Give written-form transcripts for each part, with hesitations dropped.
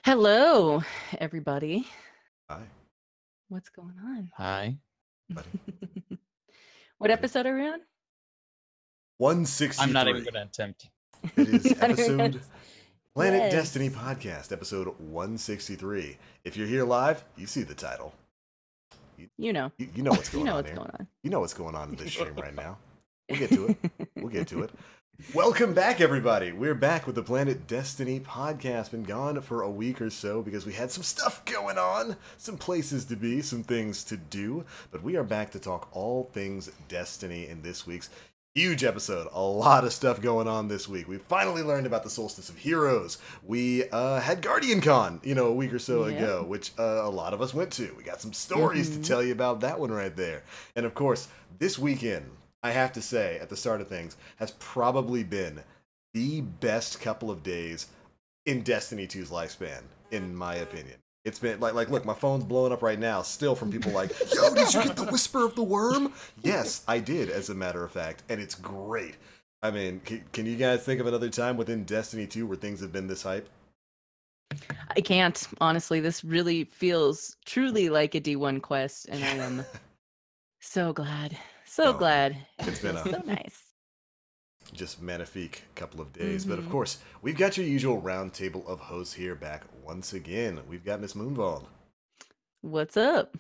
Hello, everybody. Hi, What's going on? Hi. buddy. What episode are we on? 163. I'm not even going to attempt. It is Not even episode gonna- Planet Yes. Destiny Podcast, episode 163. If you're here live, you see the title. You know. You know what's You going know on what's here. going on. You know what's going on in this stream right now. We'll get to it. We'll get to it. Welcome back, everybody. We're back with the Planet Destiny Podcast. Been gone for a week or so because we had some stuff going on, some places to be, some things to do. But we are back to talk all things Destiny in this week's huge episode. A lot of stuff going on this week. We finally learned about the Solstice of Heroes. We had Guardian Con, a week or so ago, which a lot of us went to. We got some stories to tell you about that one right there. And of course, this weekend, I have to say, at the start of things, has probably been the best couple of days in Destiny 2's lifespan, in my opinion. It's been, look, my phone's blowing up right now, still from people like, yo, did you get the Whisper of the Worm? Yes, I did, as a matter of fact, and it's great. I mean, can you guys think of another time within Destiny 2 where things have been this hype? I can't, honestly. This really feels truly like a D1 quest, and I am so glad. So glad. It's been so nice. Just magnifique couple of days. But of course, we've got your usual round table of hosts here back once again. We've got Miss Moonvald. What's up?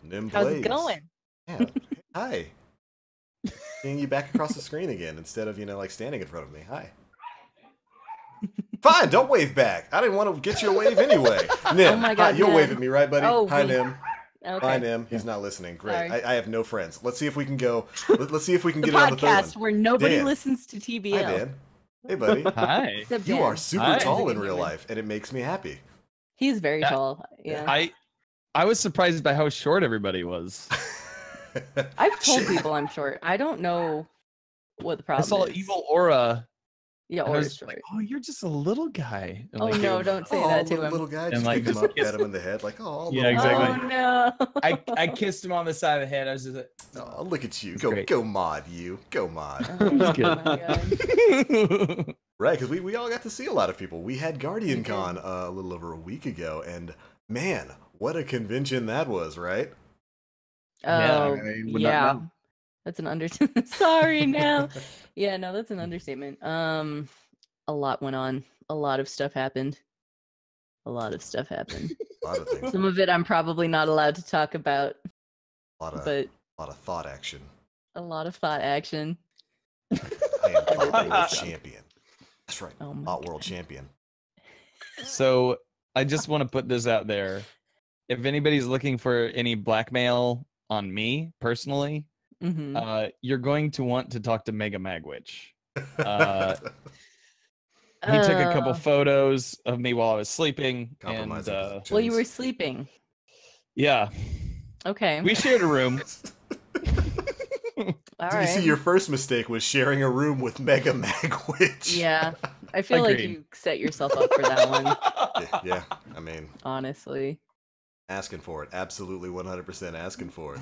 Nim How's Blaze. it going? Yeah. Hi. Seeing you back across the screen again instead of, standing in front of me. Hi. Fine, don't wave back. I didn't want to get your wave anyway. Nim, Oh my God, hi, you'll Nim. wave at me, right, buddy? Oh, Hi, wait. Nim. Okay. Hi, Nim. He's not listening. Great. Sorry. I have no friends. Let's see if we can go. Let's see if we can The get it on the third podcast one. where nobody Dan. listens to TBL. Hi, Dan. Hey, buddy. Hi. Except You Dan. are super Hi. tall in He's a real human. life, and it makes me happy. He's very Yeah. tall. Yeah. I was surprised by how short everybody was. I've told people I'm short. I don't know what the I problem saw is. Evil Aura. Yeah, And I or was short. like, oh, you're just a little guy. And Oh like, no, it- don't say that to him. Little guy, And, just like, pick him just up, kiss pat him in the head, like, oh, Yeah, little guy. exactly. Oh no. I kissed him on the side of the head. I was just like, Oh, look at you. It's Go, great. go mod, you. Go mod. Oh my good. God. Right, because we all got to see a lot of people. We had Guardian We did. Con a little over a week ago, and man, what a convention that was, right? Yeah, Oh, I would not yeah. know. That's an understatement. Sorry now. Yeah, no, that's an understatement. A lot went on. A lot of stuff happened. A lot of stuff happened. A lot of things. Some of it I'm probably not allowed to talk about, A lot but of thought action. a lot of thought action. I am Thought World Action. Champion. That's right. Oh my Thought World God. Champion. So I just want to put this out there. If anybody's looking for any blackmail on me personally, Hmm. you're going to want to talk to Mega Magwitch. Uh, He took a couple photos of me while I was sleeping, and Compromising positions. Well, you were sleeping. yeah, Okay. we shared a room. All Did right. you see your first mistake was sharing a room with Mega Magwitch? Yeah. I feel like Agreed. you set yourself up for that one, Yeah, I mean, honestly. asking for it. Absolutely 100% asking for it.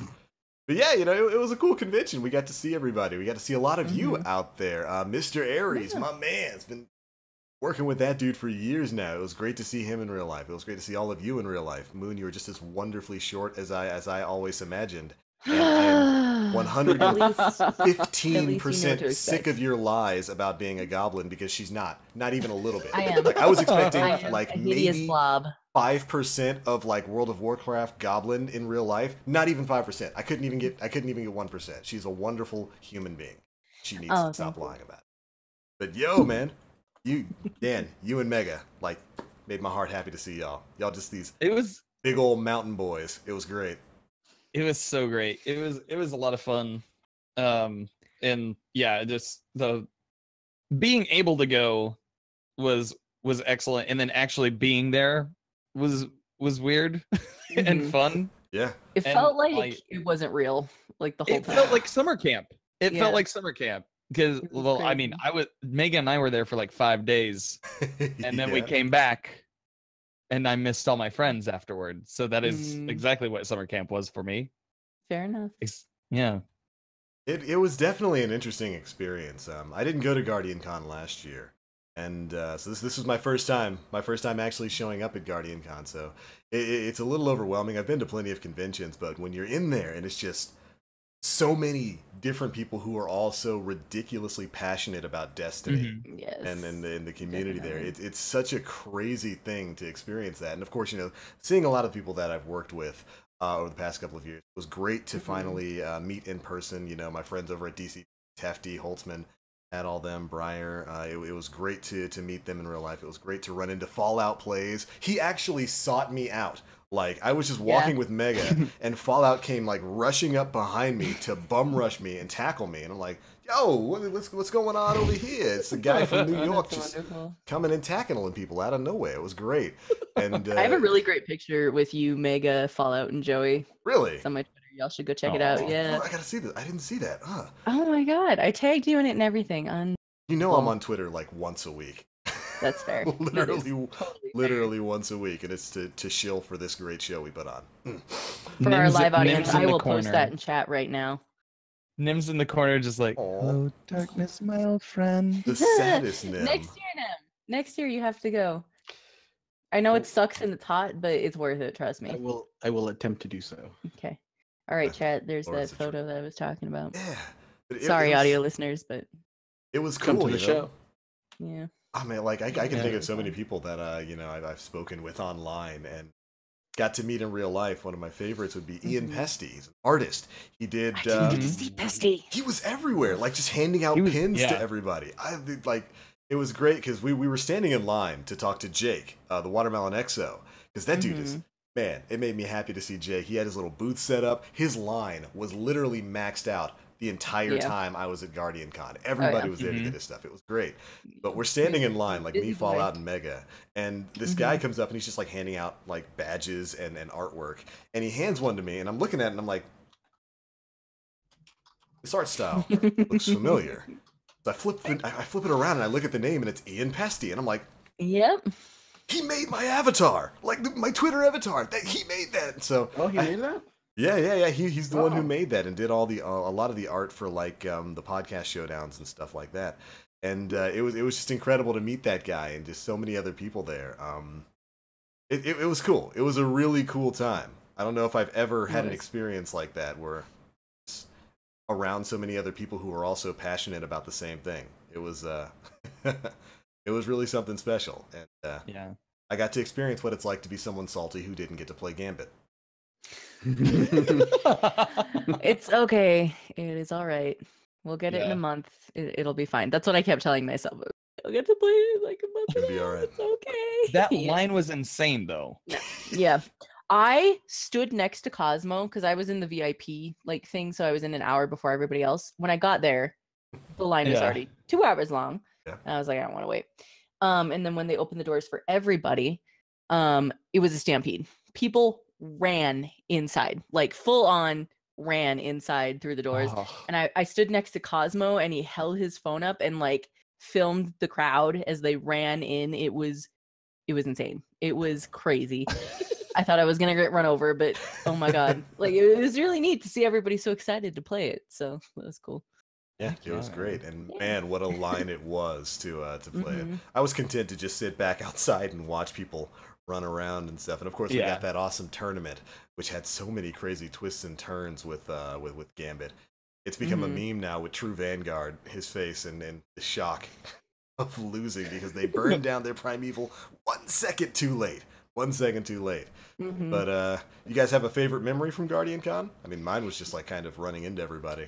But yeah, it was a cool convention. We got to see everybody. We got to see a lot of you out there. Mr. Aries, my man's been working with that dude for years now. It was great to see him in real life. It was great to see all of you in real life. Moon, you were just as wonderfully short as I always imagined. And I am 115% sick of your lies about being a goblin because she's not even a little bit. I am. Like I was expecting I am like a hideous maybe blob. 5% of like World of Warcraft goblin in real life. Not even 5%. I couldn't even get 1%. She's a wonderful human being. She needs to stop thank you. lying about it. But yo, man, Dan, you and Mega, like, made my heart happy to see y'all. Y'all just these It was big old mountain boys. It was great. so great. It was a lot of fun. And yeah, just the being able to go was excellent, and then actually being there was weird and Mhm. fun. Yeah. It And, felt like like, it wasn't real, like the whole It time. felt like summer camp. It Yeah. felt like summer camp because, It was well, I mean, crazy. Megan and I were there for like 5 days, and then we Yeah. came back, and I missed all my friends afterward. So that is Mm. exactly what summer camp was for me. Fair enough. Yeah. It was definitely an interesting experience. I didn't go to Guardian Con last year, And so this was my first time actually showing up at Guardian Con. So it's a little overwhelming. I've been to plenty of conventions, but when you're in there and it's just so many different people who are all so ridiculously passionate about Destiny Yes. and in the community definitely. there, it's such a crazy thing to experience that. And of course, seeing a lot of people that I've worked with over the past couple of years, it was great to finally meet in person. My friends over at DC, Tefty, Holtzman, had all them, Breyer. It was great to meet them in real life. It was great to run into Fallout plays. He actually sought me out. Like, I was just walking with Mega, and Fallout came, like, rushing up behind me to bum rush me and tackle me. And I'm like, yo, what's going on over here? It's the guy from New York That's just wonderful. coming and tackling people out of nowhere. It was great. And I have a really great picture with you, Mega, Fallout, and Joey. really? It's on my Twitter. Y'all should go check it out. Yeah. Oh, I gotta see this. I didn't see that. Oh my god, I tagged you in it and everything. I'm on Twitter like once a week. That's fair. literally once a week, and it's to shill for this great show we put on. For our live audience, I will post that in chat right now. Nim's in the corner just like, hello, darkness, my old friend. The saddest Nim. Next year, Nim. Next year you have to go. I know it sucks and it's hot, but it's worth it, trust me. I will attempt to do so. Okay. All right, chat. There's Or that is it photo that I was talking about. Yeah. Sorry, audio listeners, but It was cool. Come to the show. yeah. I mean, like I can think of so many people that I've spoken with online and got to meet in real life. One of my favorites would be Ian Pesty. He's an artist. He did. I didn't get to see Pesty. He was everywhere, like just handing out pins to everybody. It was great because we were standing in line to talk to Jake, the Watermelon XO, because that dude is. Man, it made me happy to see Jake. He had his little booth set up. His line was literally maxed out the entire time I was at Guardian Con. Everybody was there to get his stuff. It was great. But we're standing in line, like me, Fallout, and Mega, and this guy comes up and he's just like handing out like badges and artwork. And he hands one to me, and I'm looking at it and I'm like, this art style looks familiar. So I flip it around and I look at the name and it's Ian Pesty, and I'm like, yep. He made my avatar, like my Twitter avatar. He made that. So he made that. Yeah. He's the one who made that and did all the a lot of the art for like the podcast showdowns and stuff like that. And it was just incredible to meet that guy and just so many other people there. It was cool. It was a really cool time. I don't know if I've ever had an experience like that where it's around so many other people who are also passionate about the same thing. It was it was really something special. And I got to experience what it's like to be someone salty who didn't get to play Gambit. It's okay. It is all right. We'll get it in a month. It'll be fine. That's what I kept telling myself. I'll get to play it like a month. It'll be all right. It's okay. That line was insane, though. Yeah. I stood next to Cosmo because I was in the VIP like thing, so I was in an hour before everybody else. When I got there, the line was already 2 hours long. Yeah. And I was like, I don't want to wait. And then when they opened the doors for everybody, it was a stampede. People ran inside, like full on ran inside through the doors. And I stood next to Cosmo and he held his phone up and like filmed the crowd as they ran in. It was insane. It was crazy. I thought I was gonna get run over, but oh my god. Like it was really neat to see everybody so excited to play it. So that was cool. Yeah, it was great, and man, what a line it was to play it. I was content to just sit back outside and watch people run around and stuff. And of course, we got that awesome tournament, which had so many crazy twists and turns with Gambit. It's become a meme now with True Vanguard, his face and the shock of losing because they burned down their primeval 1 second too late. 1 second too late. But you guys have a favorite memory from Guardian Con? I mean, mine was just like kind of running into everybody.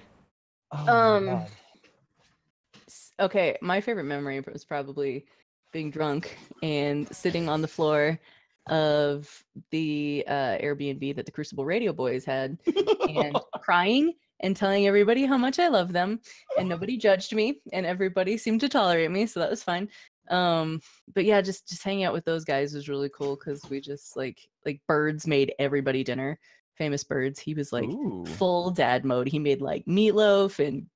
Okay, my favorite memory was probably being drunk and sitting on the floor of the Airbnb that the Crucible Radio Boys had and crying and telling everybody how much I love them, and nobody judged me and everybody seemed to tolerate me, so that was fine. But yeah, just hanging out with those guys was really cool because we just like Birds made everybody dinner. Famous Birds, he was like full dad mode. He made like meatloaf and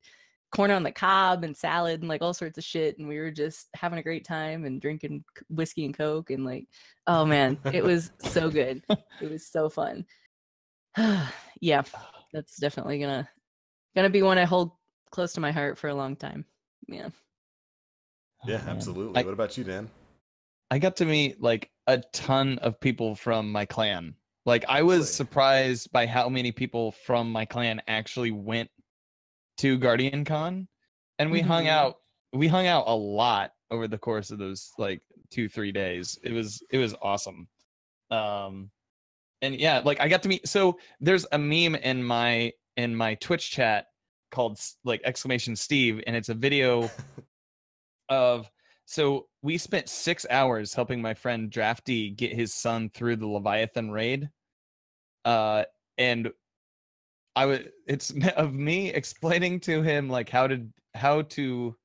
corn on the cob and salad and like all sorts of shit, and we were just having a great time and drinking whiskey and Coke and like, oh man, it was so good. It was so fun. Yeah, that's definitely gonna be one I hold close to my heart for a long time. Yeah. Yeah, man. absolutely. What about you, Dan? I got to meet like a ton of people from my clan. Like I was Really? surprised by how many people from my clan actually went to Guardian Con, and we hung Mhm. out. We hung out a lot over the course of those like 2-3 days. It was awesome. And yeah, like I got to meet. So there's a meme in my Twitch chat called like exclamation Steve, and it's a video of. So we spent 6 hours helping my friend Drafty get his son through the Leviathan raid. And it's of me explaining to him like how to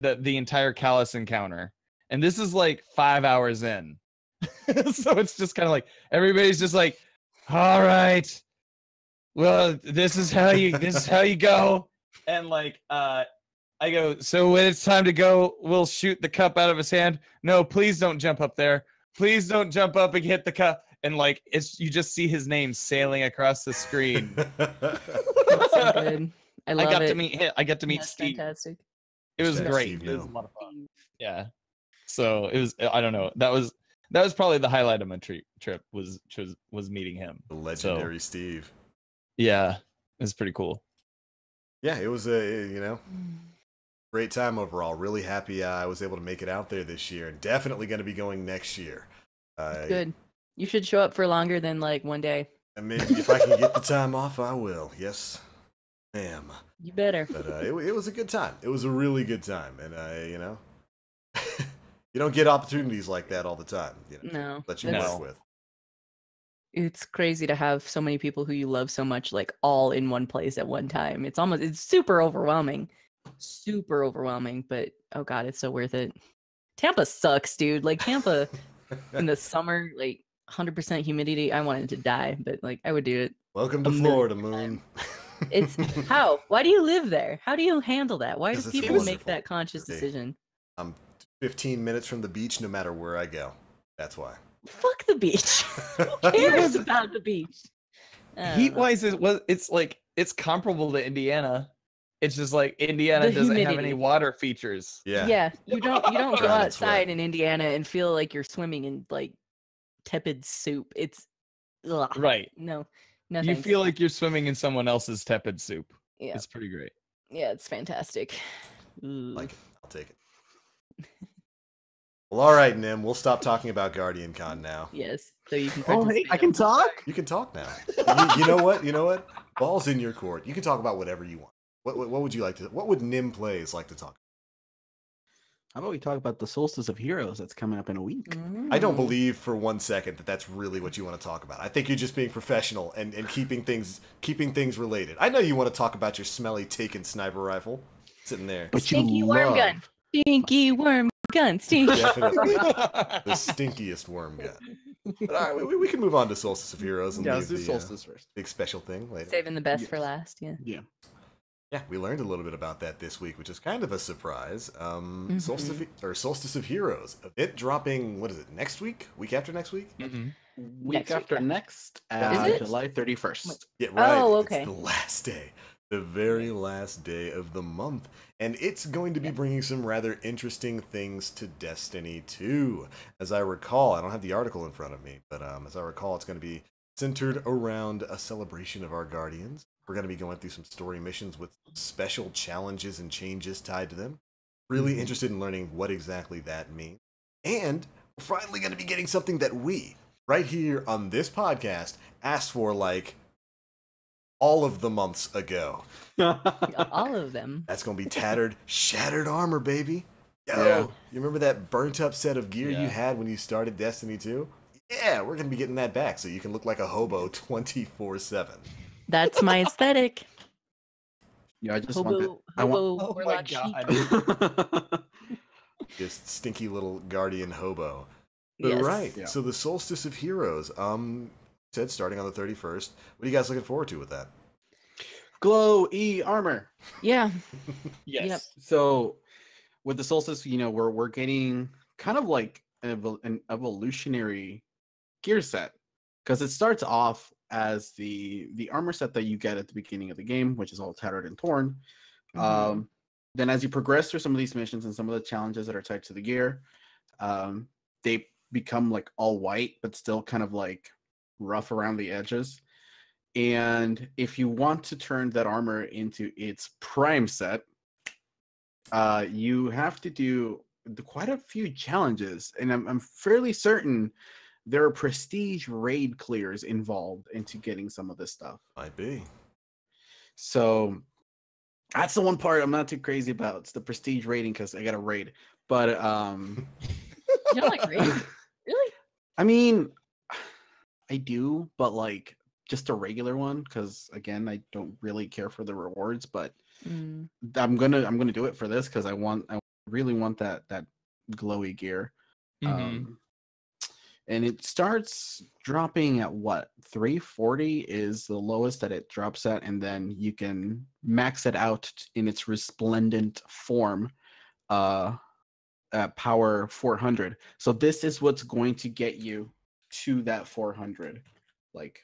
the entire Callus encounter. And this is like 5 hours in. So it's just kind of like everybody's just like, all right, well, this is how you go. And like I go, so when it's time to go, we'll shoot the cup out of his hand. No, please don't jump up there. Please don't jump up and hit the cup. And like you just see his name sailing across the screen. That's so good. I love got it. to meet him. I got to meet That's Steve. fantastic. It was Hashtag great. Steve It was a no. lot of fun. Yeah. So it was. I don't know. That was probably the highlight of my trip was meeting him. The legendary So, Steve. yeah, it was pretty cool. Yeah, it was a great time overall. Really happy I was able to make it out there this year, and definitely going to be going next year. Good. You should show up for longer than like one day. And maybe if I can get the time off, I will. Yes, ma'am. You better. But it was a good time. It was a really good time, and you don't get opportunities like that all the time. No. That you that's- work with. It's crazy to have so many people who you love so much, like all in one place at one time. It's super overwhelming. Super overwhelming, but oh god, it's so worth it. Tampa sucks, dude. Like Tampa in the summer, like 100% humidity. I wanted to die, but like I would do it. Welcome to a million Florida, Moon. It's how? Why do you live there? How do you handle that? Why do 'Cause it's people make wonderful. that conscious Hey. decision? I'm 15 minutes from the beach, no matter where I go. That's why. Fuck the beach. Who cares about the beach? I don't Heat know. wise, it's comparable to Indiana. It's just like Indiana The doesn't have any humidity. water features. Yeah. You don't go Drown in outside sweat. in Indiana and feel like you're swimming in like tepid soup. It's ugh. Right. No You thanks. feel like you're swimming in someone else's tepid soup. Yeah, It's pretty great. yeah, it's fantastic. Like it. I'll take it. Well, all right, Nim. We'll stop talking about Guardian Con now. Yes, so you can. Oh, hey, participate I can on- talk. You can talk now. You know what? You know what? Ball's in your court. You can talk about whatever you want. What would you like to? What would Nim Plays like to talk? How about we talk about the Solstice of Heroes that's coming up in a week? I don't Mm. believe for one second that that's really what you want to talk about. I think you're just being professional and keeping things related. I know you want to talk about your smelly Taken sniper rifle sitting there. But Stinky you worm love gun. Stinky worm gun. Stinky. Definitely the stinkiest worm gun. But all right, we can move on to Solstice of Heroes and Yeah, leave let's do the Solstice first. big special thing later. Saving the best for Yes. last. Yeah. Yeah. Yeah, we learned a little bit about that this week, which is kind of a surprise. Solstice of Heroes event dropping. What is it? Next week? Week after next week? Week Next week, after yeah. next, Is it? July 31st. Yeah, right. Oh, okay. It's the last day, the very last day of the month, and it's going to be bringing some rather interesting things to Destiny 2. As I recall, I don't have the article in front of me, but as I recall, it's going to be centered around a celebration of our Guardians. We're going to be going through some story missions with special challenges and changes tied to them. Really interested in learning what exactly that means. And we're finally going to be getting something that we, right here on this podcast, asked for like all of the months ago. All of them. That's going to be tattered, shattered armor, baby. Yo, Yeah. you remember that burnt up set of gear Yeah. you had when you started Destiny 2? Yeah, we're going to be getting that back so you can look like a hobo 24/7. That's my aesthetic. Yeah, I just want Hobo, I want- hobo, Oh my warlock sheep. it. This stinky little guardian hobo. But Yes. right, Yeah. so the Solstice of Heroes, said starting on the 31st. What are you guys looking forward to with that? Glow E armor. Yeah. Yes. Yep. So with the Solstice, we're getting kind of like an evolutionary gear set, because it starts off as the armor set that you get at the beginning of the game, which is all tattered and torn. Mhm. then as you progress through some of these missions and some of the challenges that are tied to the gear, they become like all white, but still kind of like rough around the edges. And if you want to turn that armor into its prime set, you have to do quite a few challenges, and I'm fairly certain there are prestige raid clears involved into getting some of this stuff. Might be. So that's the one part I'm not too crazy about. It's the prestige raiding because I got a raid. But You don't like raid? Really? I mean, I do, but like just a regular one because again, I don't really care for the rewards. But I'm gonna do it for this because I really want that glowy gear. And it starts dropping at what, 340 is the lowest that it drops at, and then you can max it out in its resplendent form at power 400. So this is what's going to get you to that 400 like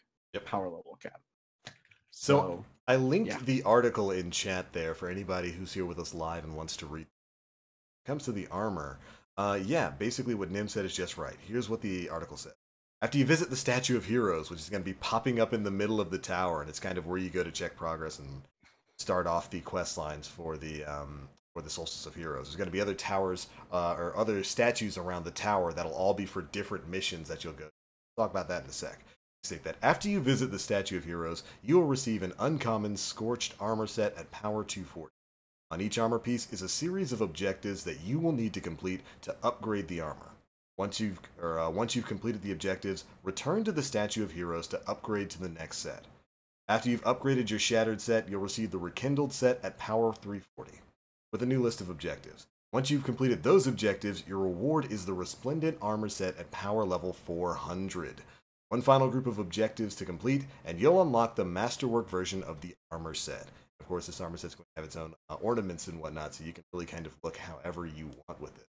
power level cap. So I linked the article in chat there for anybody who's here with us live and wants to read. When it comes to the armor, basically what Nim said is just right. Here's what the article said. After you visit the Statue of Heroes, which is going to be popping up in the middle of the tower, and it's kind of where you go to check progress and start off the quest lines for the Solstice of Heroes. There's going to be other towers or other statues around the tower that'll all be for different missions that you'll go to. We'll talk about that in a sec. State that after you visit the Statue of Heroes, you will receive an uncommon Scorched armor set at power 240. On each armor piece is a series of objectives that you will need to complete to upgrade the armor. Once you've completed the objectives, return to the Statue of Heroes to upgrade to the next set. After you've upgraded your Shattered set, you'll receive the Rekindled set at power 340, with a new list of objectives. Once you've completed those objectives, your reward is the Resplendent armor set at power level 400. One final group of objectives to complete, and you'll unlock the Masterwork version of the armor set. Of course, this armor set's going to have its own ornaments and whatnot, so you can really kind of look however you want with it.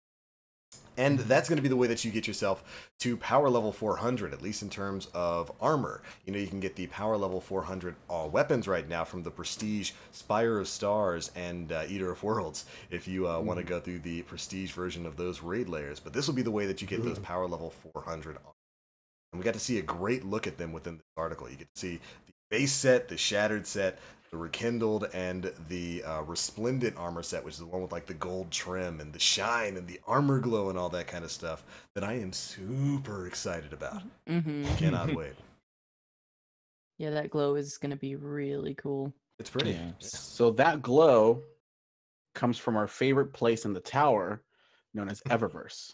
And that's going to be the way that you get yourself to power level 400, at least in terms of armor. You know, you can get the power level 400 weapons right now from the Prestige Spire of Stars and Eater of Worlds, if you want to go through the Prestige version of those raid layers. But this will be the way that you get those power level 400 armor. And we got to see a great look at them within this article. You get to see the base set, the Shattered set, the Rekindled, and the Resplendent armor set, which is the one with like the gold trim and the shine and the armor glow and all that kind of stuff that I am super excited about. Cannot wait. Yeah, that glow is going to be really cool. It's pretty. Yeah. So that glow comes from our favorite place in the tower, known as Eververse.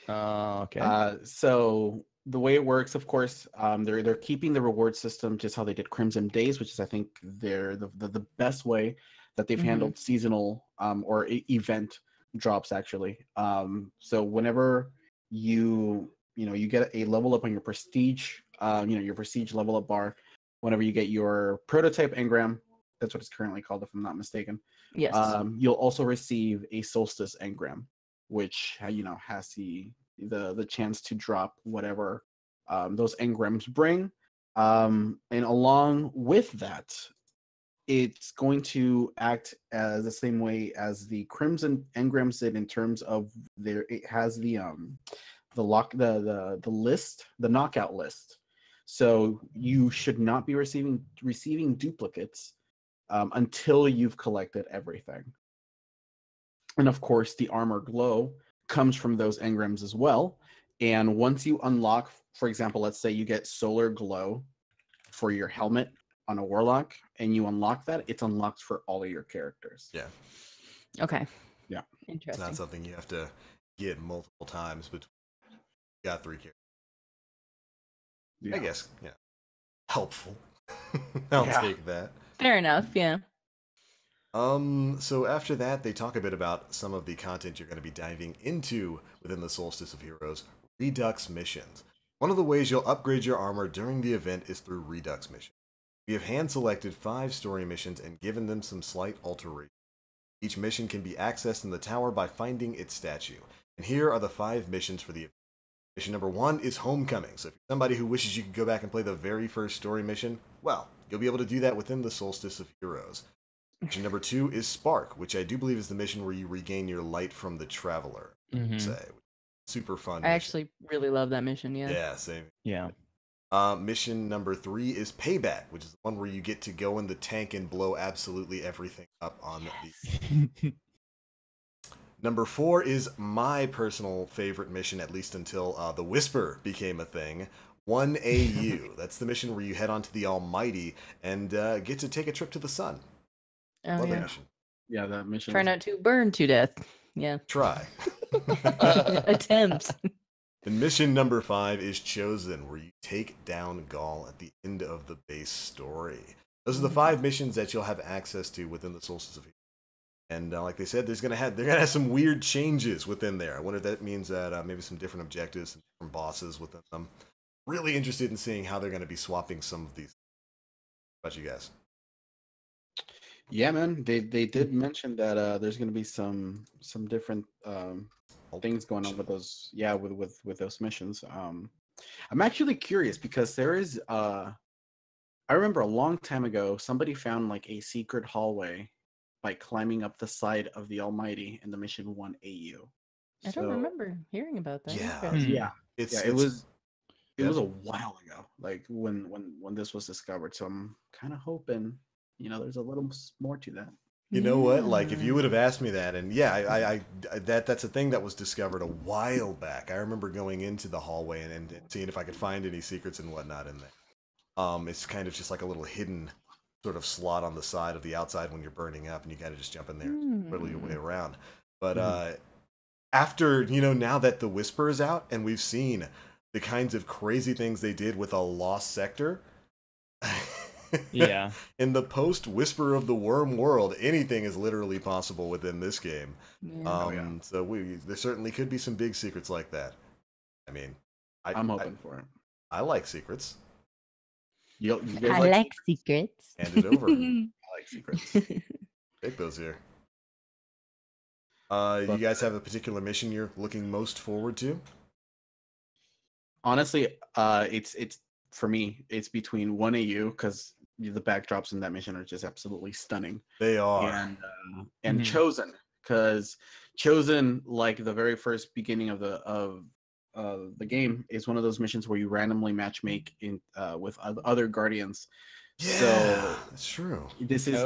Okay. So the way it works, of course, they're keeping the reward system just how they did Crimson Days, which is I think they're the best way that they've handled seasonal or event drops actually. So whenever you get a level up on your prestige, your prestige level up bar, whenever you get your prototype engram, that's what it's currently called if I'm not mistaken. Yes. You'll also receive a Solstice engram, which has the chance to drop whatever those engrams bring, and along with that, it's going to act as the same way as the Crimson engrams did in terms of it has the list, the knockout list. So you should not be receiving duplicates until you've collected everything. And of course, the armor glow comes from those engrams as well. And once you unlock, for example, let's say you get solar glow for your helmet on a warlock, and you unlock that, it's unlocked for all of your characters. Yeah. Okay. Yeah. Interesting. It's not something you have to get multiple times, but you got 3 characters. Yeah. I guess, helpful. I'll take that. Fair enough, yeah. So after that, they talk a bit about some of the content you're going to be diving into within the Solstice of Heroes, Redux missions. One of the ways you'll upgrade your armor during the event is through Redux missions. We have hand-selected 5 story missions and given them some slight alterations. Each mission can be accessed in the tower by finding its statue. And here are the 5 missions for the event. Mission number 1 is Homecoming. So if you're somebody who wishes you could go back and play the very first story mission, well, you'll be able to do that within the Solstice of Heroes. Mission number 2 is Spark, which I do believe is the mission where you regain your light from the Traveler. Say, super fun. I mission. actually really love that mission. Yeah. Yeah, same. Yeah. Mission number 3 is Payback, which is the one where you get to go in the tank and blow absolutely everything up on the. Number 4 is my personal favorite mission, at least until the Whisper became a thing. 1AU. That's the mission where you head onto the Almighty and get to take a trip to the sun. Oh, Love that yeah. mission. Yeah, that mission. Try not to burn to death. Yeah. Try. Attempts. And mission number 5 is Chosen, where you take down Gaul at the end of the base story. Those are the 5 missions that you'll have access to within the Solstice of Heroes. And like they said, they're gonna have some weird changes within there. I wonder if that means that maybe some different objectives, some different bosses within them. Really interested in seeing how they're going to be swapping some of these. How about you guys? Yeah, man. They did mention that there's going to be some different things going on with those. Yeah, with those missions. I'm actually curious because there is. I remember a long time ago somebody found like a secret hallway by climbing up the side of the Almighty in the mission 1AU. I don't remember hearing about that. Yeah. Okay. Yeah, it was a Yep. while ago, like when this was discovered. So I'm kind of hoping, there's a little more to that. You know what? Like, if you would have asked me that, and yeah, that's a thing that was discovered a while back. I remember going into the hallway and seeing if I could find any secrets and whatnot in there. It's kind of just like a little hidden sort of slot on the side of the outside when you're burning up, and you kind of just jump in there and riddle your way around. But after, now that the Whisper is out, and we've seen the kinds of crazy things they did with a lost sector. Yeah. In the post-Whisper of the Worm world, anything is literally possible within this game. Yeah. So there certainly could be some big secrets like that. I mean, I'm hoping for it. I like secrets. You guys I like secrets. Hand it over. I like secrets. Take those here. You guys have a particular mission you're looking most forward to? Honestly, it's for me, it's between 1AU because the backdrops in that mission are just absolutely stunning. They are. And Chosen, because Chosen, like the very first beginning of the game, is one of those missions where you randomly matchmake in with other guardians. Yeah, so that's true. This is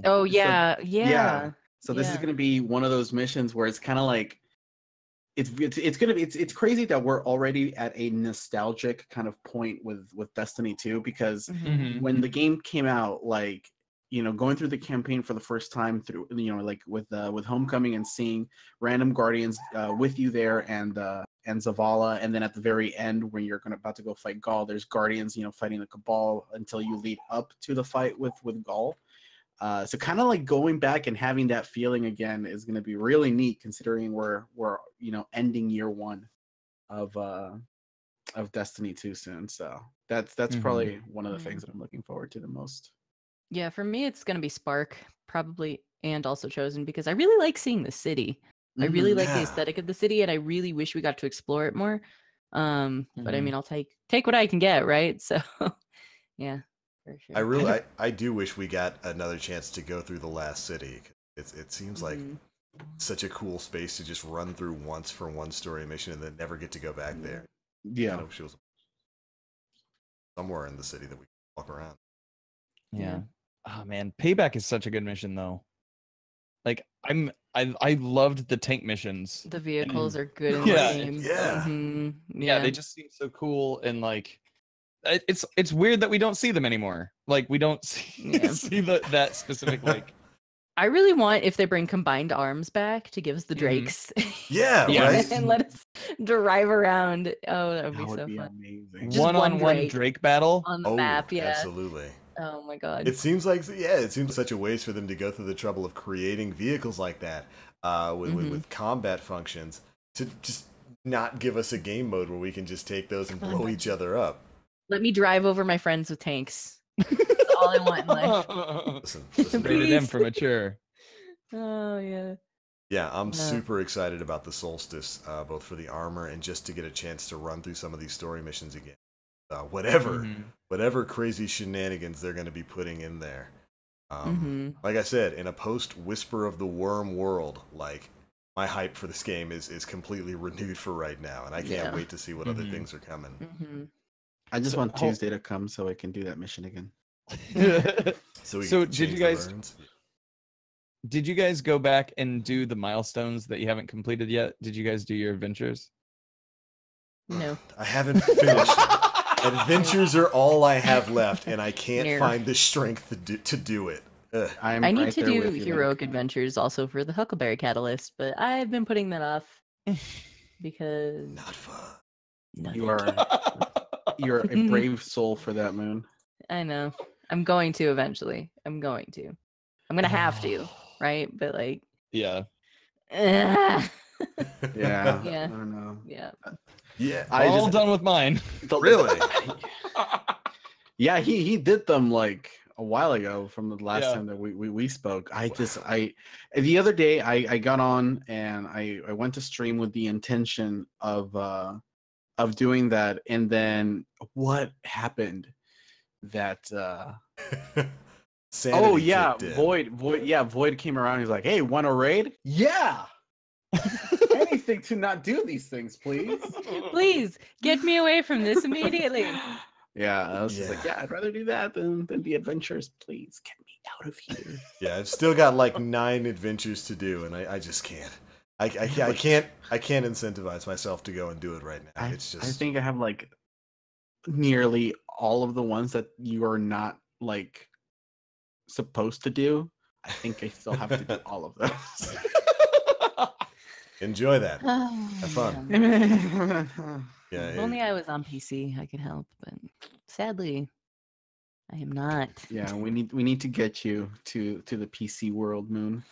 Oh yeah, yeah. So this is going to be one of those missions where it's kind of like it's crazy that we're already at a nostalgic kind of point with Destiny 2 because when the game came out, like, going through the campaign for the first time through, like with Homecoming and seeing random guardians with you there and Zavala, and then at the very end when you're about to go fight Gaul, there's guardians, fighting the Cabal until you lead up to the fight with Gaul. So kind of like going back and having that feeling again is going to be really neat, considering we're ending year 1 of Destiny 2 soon. So that's probably one of the things that I'm looking forward to the most. Yeah, for me it's going to be Spark probably, and also Chosen, because I really like seeing the city. I really like the aesthetic of the city, and I really wish we got to explore it more. But I mean, I'll take what I can get, right? So yeah. For sure. I do wish we got another chance to go through the last city. It seems like such a cool space to just run through once for one story mission and then never get to go back there. Yeah, She was somewhere in the city that we can walk around. Yeah. Oh man, Payback is such a good mission though. Like I loved the tank missions. The vehicles are good in the game. Yeah. Yeah, they just seem so cool, and like it's weird that we don't see them anymore. Like we don't see that specific like. I really want, if they bring combined arms back, to give us the Drakes. Yeah, right. And let us drive around. Oh, that would be so fun. Amazing. Just One-on-one Drake battle on the map. Yeah, absolutely. Oh my god. It seems such a waste for them to go through the trouble of creating vehicles like that with combat functions to just not give us a game mode where we can just take those and blow each other up. Let me drive over my friends with tanks. That's all I want in life. Listen. Rated M for mature. Oh yeah. Yeah, I'm super excited about the Solstice, both for the armor and just to get a chance to run through some of these story missions again. Whatever crazy shenanigans they're going to be putting in there. Like I said, in a post Whisper of the Worm world, like my hype for this game is completely renewed for right now, and I can't wait to see what other things are coming. I just want Tuesday to come so I can do that mission again. So did you guys go back and do the milestones that you haven't completed yet? Did you guys do your adventures? No. I haven't finished them. Adventures are all I have left, and I can't find the strength to do it. I need to do heroic adventures also for the Huckleberry Catalyst, but I've been putting that off because not fun. You're a brave soul for that, Moon. I know. I'm going to eventually. I'm going to have to, right? But like, yeah. Yeah. Yeah. I don't know. Yeah. Yeah. All done with mine. Really? Yeah, he did them like a while ago from the last time that we spoke. The other day I got on and I went to stream with the intention of doing that, and then what happened that Void came around. He's like, "Hey, want a raid?" Yeah. Anything to not do these things, please. Please get me away from this immediately. Yeah, I was just like, I'd rather do that than the adventures. Please get me out of here. Yeah, I've still got like 9 adventures to do, and I just can't. I can't incentivize myself to go and do it right now. It's just. I think I have like nearly all of the ones that you are not like supposed to do. I think I still have to do all of those. Enjoy that. Have fun. Yeah. If only I was on PC, I could help, but sadly, I am not. Yeah, we need to get you to the PC world, Moon.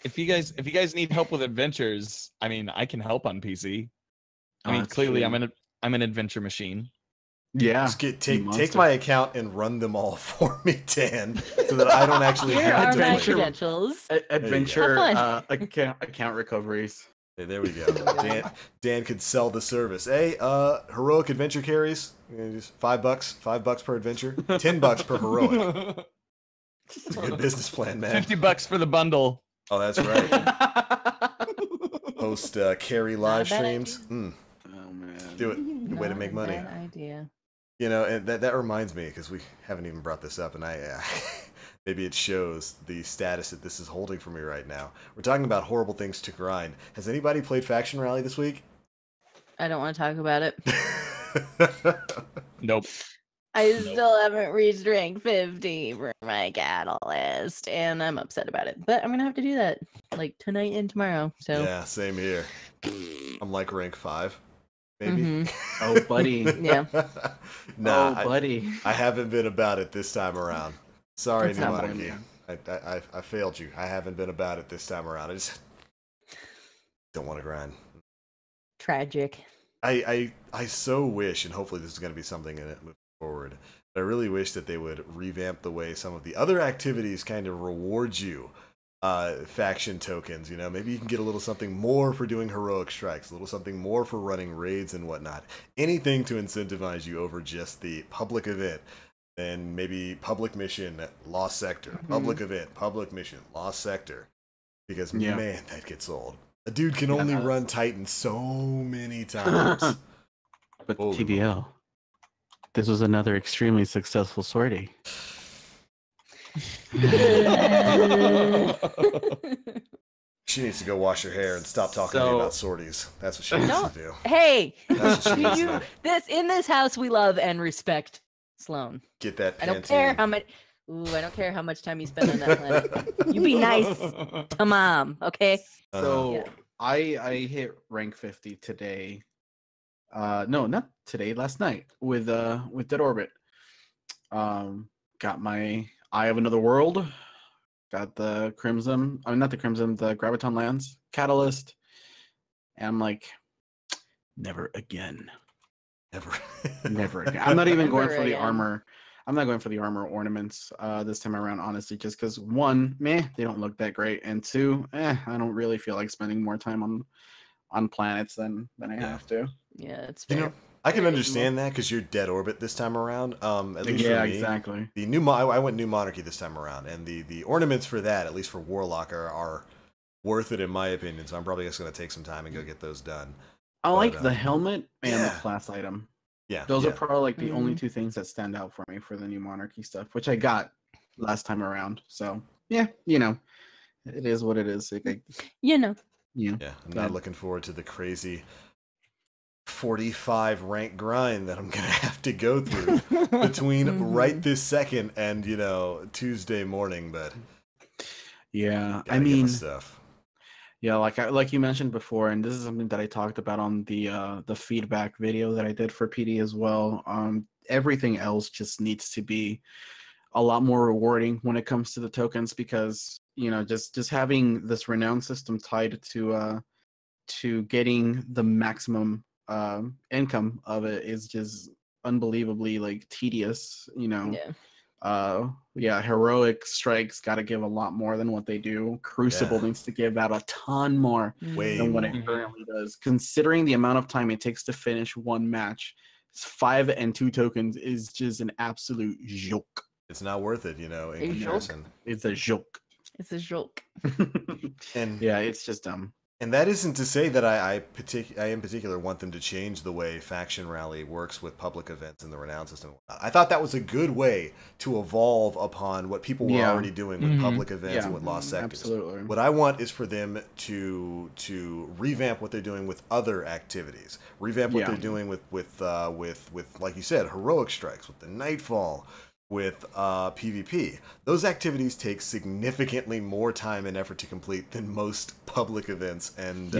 If you guys need help with adventures, I mean, I can help on PC. I mean, clearly, true. I'm an adventure machine. Yeah. Just take my account and run them all for me, Dan, so that I don't actually have to. Here are my credentials. Adventure account recoveries. Hey, there we go. Dan could sell the service. Hey, heroic adventure carries. Just $5 per adventure. $10 per heroic. It's a good business plan, man. $50 for the bundle. Oh, that's right. Post carry live streams. Oh man, do it. Good way to make money. Bad idea. You know, and that reminds me, because we haven't even brought this up, and maybe it shows the status that this is holding for me right now. We're talking about horrible things to grind. Has anybody played Faction Rally this week? I don't want to talk about it. Nope. I still haven't reached rank 50 for my catalyst, and I'm upset about it. But I'm gonna have to do that like tonight and tomorrow. So yeah, same here. I'm like rank 5, maybe. Oh, buddy. Yeah. Nah, buddy. I haven't been about it this time around. Sorry, That's New not Monarchy. I failed you. I haven't been about it this time around. I just don't want to grind. Tragic. I so wish, and hopefully this is going to be something in it moving forward, but I really wish that they would revamp the way some of the other activities kind of reward you faction tokens. You know, maybe you can get a little something more for doing heroic strikes, a little something more for running raids and whatnot. Anything to incentivize you over just the public event. And maybe public mission, lost sector, public event, public mission, lost sector. Because, man, that gets old. A dude can only run Titan so many times. But TBL, this was another extremely successful sortie. She needs to go wash her hair and stop talking to me about sorties. That's what she needs to do. Hey! That's what she needs to do. In this house, we love and respect Sloan. Get that Pantene. I don't care how much. I don't care how much time you spend on that planet. You be nice to Mom, okay? So I hit rank 50 today. No, not today. Last night with Dead Orbit. Got my Eye of Another World. Got the Crimson. I mean, not the Crimson. The Graviton Lands Catalyst. And I'm like, never again. Never again. I'm not even going for the armor. I'm not going for the armor ornaments this time around, honestly, just because one, they don't look that great, and two, I don't really feel like spending more time on planets than I have to. Yeah, it's fair. You know, I can understand that because you're dead orbit this time around. At least Yeah, for me, exactly. the new I went New Monarchy this time around, and the ornaments for that, at least for Warlock, are worth it in my opinion. So I'm probably just gonna take some time and go get those done. I But, like the helmet and the yeah. class item. Yeah, Those yeah. are probably like the only Mhm. two things that stand out for me for the new Monarchy stuff, which I got last time around. So yeah, you know, it is what it is. You know. Yeah, I'm not looking forward to the crazy 45 rank grind that I'm gonna have to go through between right this second and Tuesday morning. But yeah, I gotta get my mean, stuff. yeah, like you mentioned before, and this is something that I talked about on the feedback video that I did for PD as well. Everything else just needs to be a lot more rewarding when it comes to the tokens, because just having this renown system tied to getting the maximum income of it is just unbelievably like tedious. Yeah. Heroic strikes got to give a lot more than what they do. Crucible Yeah. needs to give out a ton more Way than what more. it currently does, considering the amount of time it takes to finish one match. 5 and 2 tokens is just an absolute joke. It's not worth it, in joke? comparison. It's a joke. It's a joke. And yeah, it's just dumb. And that isn't to say that I in particular want them to change the way Faction Rally works with public events in the Renown system. I thought that was a good way to evolve upon what people were already doing with public events and with Lost Sectors. Absolutely. What I want is for them to revamp what they're doing with other activities, revamp what they're doing with like you said, heroic strikes, with the Nightfall, with PvP. Those activities take significantly more time and effort to complete than most public events and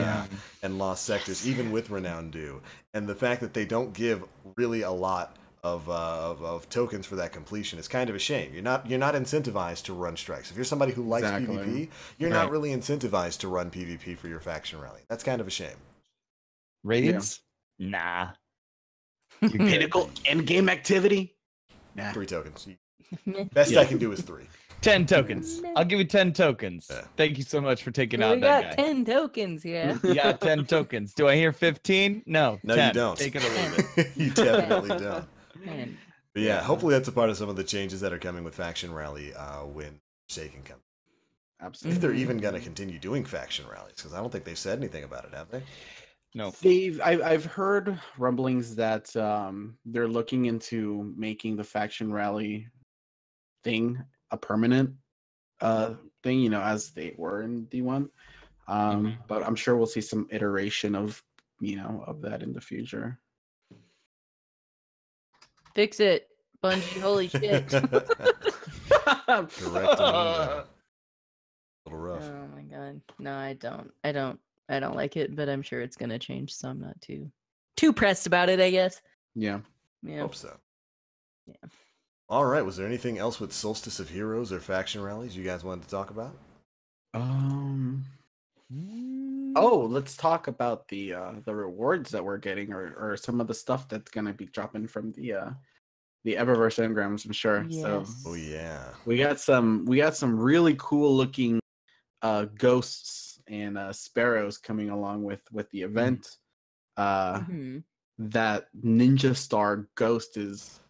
Lost Sectors, even with Renown do. And the fact that they don't give really a lot of tokens for that completion is kind of a shame. You're not incentivized to run strikes. If you're somebody who likes PvP, you're not really incentivized to run PvP for your faction rally. That's kind of a shame. Raids? Nah. Pinnacle endgame activity? Nah. 3 tokens. Best I can do is 3. 10 tokens. I'll give you 10 tokens. Yeah. Thank you so much for taking We out got that guy. 10 tokens, yeah. You got 10 tokens. Do I hear 15? No. No, 10. you don't. Take it or leave it. You definitely don't. Man. But yeah, hopefully that's a part of some of the changes that are coming with Faction Rally when Forsaken comes. Absolutely. If they're even going to continue doing Faction Rallies, because I don't think they've said anything about it, have they? No. I've heard rumblings that they're looking into making the Faction Rally thing a permanent thing, as they were in D1. But I'm sure we'll see some iteration of that in the future. Fix it, Bungie. Holy shit. Correct. A little rough. Oh my god. No, I don't like it, but I'm sure it's gonna change, so I'm not too pressed about it, I guess. Yeah. Hope so. Yeah. All right. Was there anything else with Solstice of Heroes or Faction Rallies you guys wanted to talk about? Oh, let's talk about the rewards that we're getting, or some of the stuff that's gonna be dropping from the Eververse engrams, I'm sure. Yes. So Oh yeah. we got some really cool looking ghosts and sparrows coming along with the event. That Ninja Star ghost is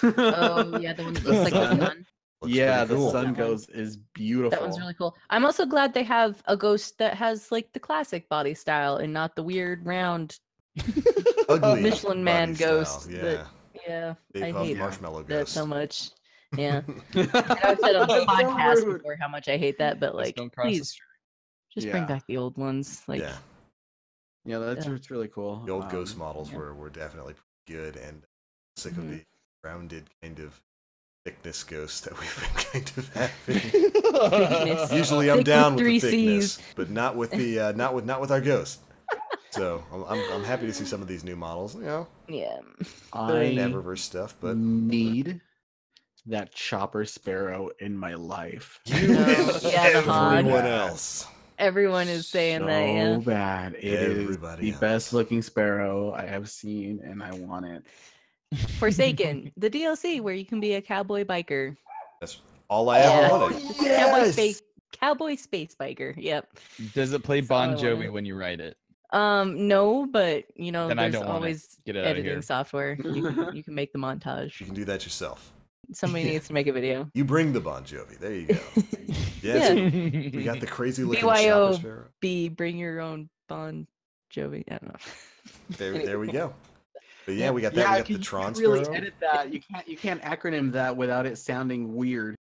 Oh yeah, the one that looks like the sun. Looks yeah, pretty the cool. sun That one. ghost is beautiful. That one's really cool. I'm also glad they have a ghost that has like the classic body style and not the weird round Ugly Michelin Man body style, ghost. Yeah. I Puff hate Marshmallow that Ghost. so much. Yeah. I've said on the That's so podcast rude. before how much I hate that, but Just like, don't cross the please street. just bring Yeah. back the old ones. Like, Yeah, that's Yeah. it's really cool. The old ghost models yeah. were definitely good, and sick of the rounded kind of thickness ghost that we've been kind of having. thickness. Usually I'm Thick down with with the 3 thickness, Cs. but not with the not with our ghost. So I'm happy to see some of these new models. Yeah. There ain't I Eververse stuff, but need that chopper sparrow in my life. you No, and yeah, the hog. everyone else. Everyone is saying that, yeah. So bad. It is Everybody the else. best looking sparrow I have seen, and I want it. Forsaken, the DLC where you can be a cowboy biker. That's all I ever Yeah. wanted. Cowboy space biker. Yep. Does it play That's all I Bon Jovi wanted. when you write it? No, but you know, Then I there's don't want it. always Get it outta editing here. software. You can make the montage. You can do that yourself. Somebody needs to make a video. You bring the Bon Jovi. There you go. Yeah. So we got the crazy looking chopper sparrow. BYOB, bring your own Bon Jovi. I don't know. There we go. But yeah, we got that. We got the Tron really sparrow. edit that. You can't acronym that without it sounding weird.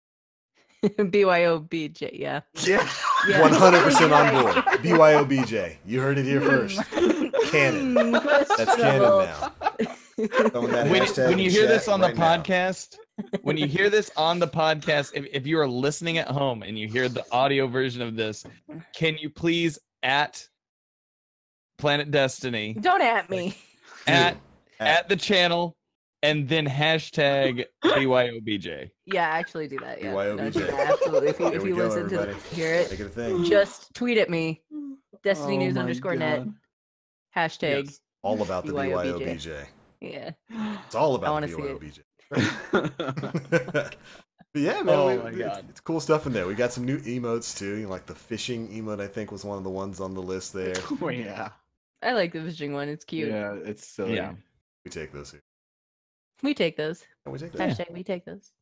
BYOBJ, yeah. Yeah. 100% on board. BYOBJ. You heard it here first. Canon. That's canon now. Throwing that hashtag When you in hear chat this on right the now. podcast, when you hear this on the podcast, if you are listening at home and you hear the audio version of this, can you please at Planet Destiny Don't at me. at the channel and then hashtag BYOBJ. Yeah, actually do that. Yeah, BYOBJ. No, do that, absolutely. If There you we go, listen to everybody. hear it, Make it a thing. just tweet at me. Destiny Oh News my _net. God. Hashtag. Yes. All about the BYOBJ. BYOBJ. Yeah. It's all I about wanna the see it. BYOBJ. But yeah, man, Oh my God. it's cool stuff in there. We got some new emotes too. You know, like the fishing emote, I think, was one of the ones on the list there. Oh yeah. I like the fishing one. It's cute. Yeah, it's silly. Yeah. We take those here. We take those. Oh, we take those. Hashtag we take those.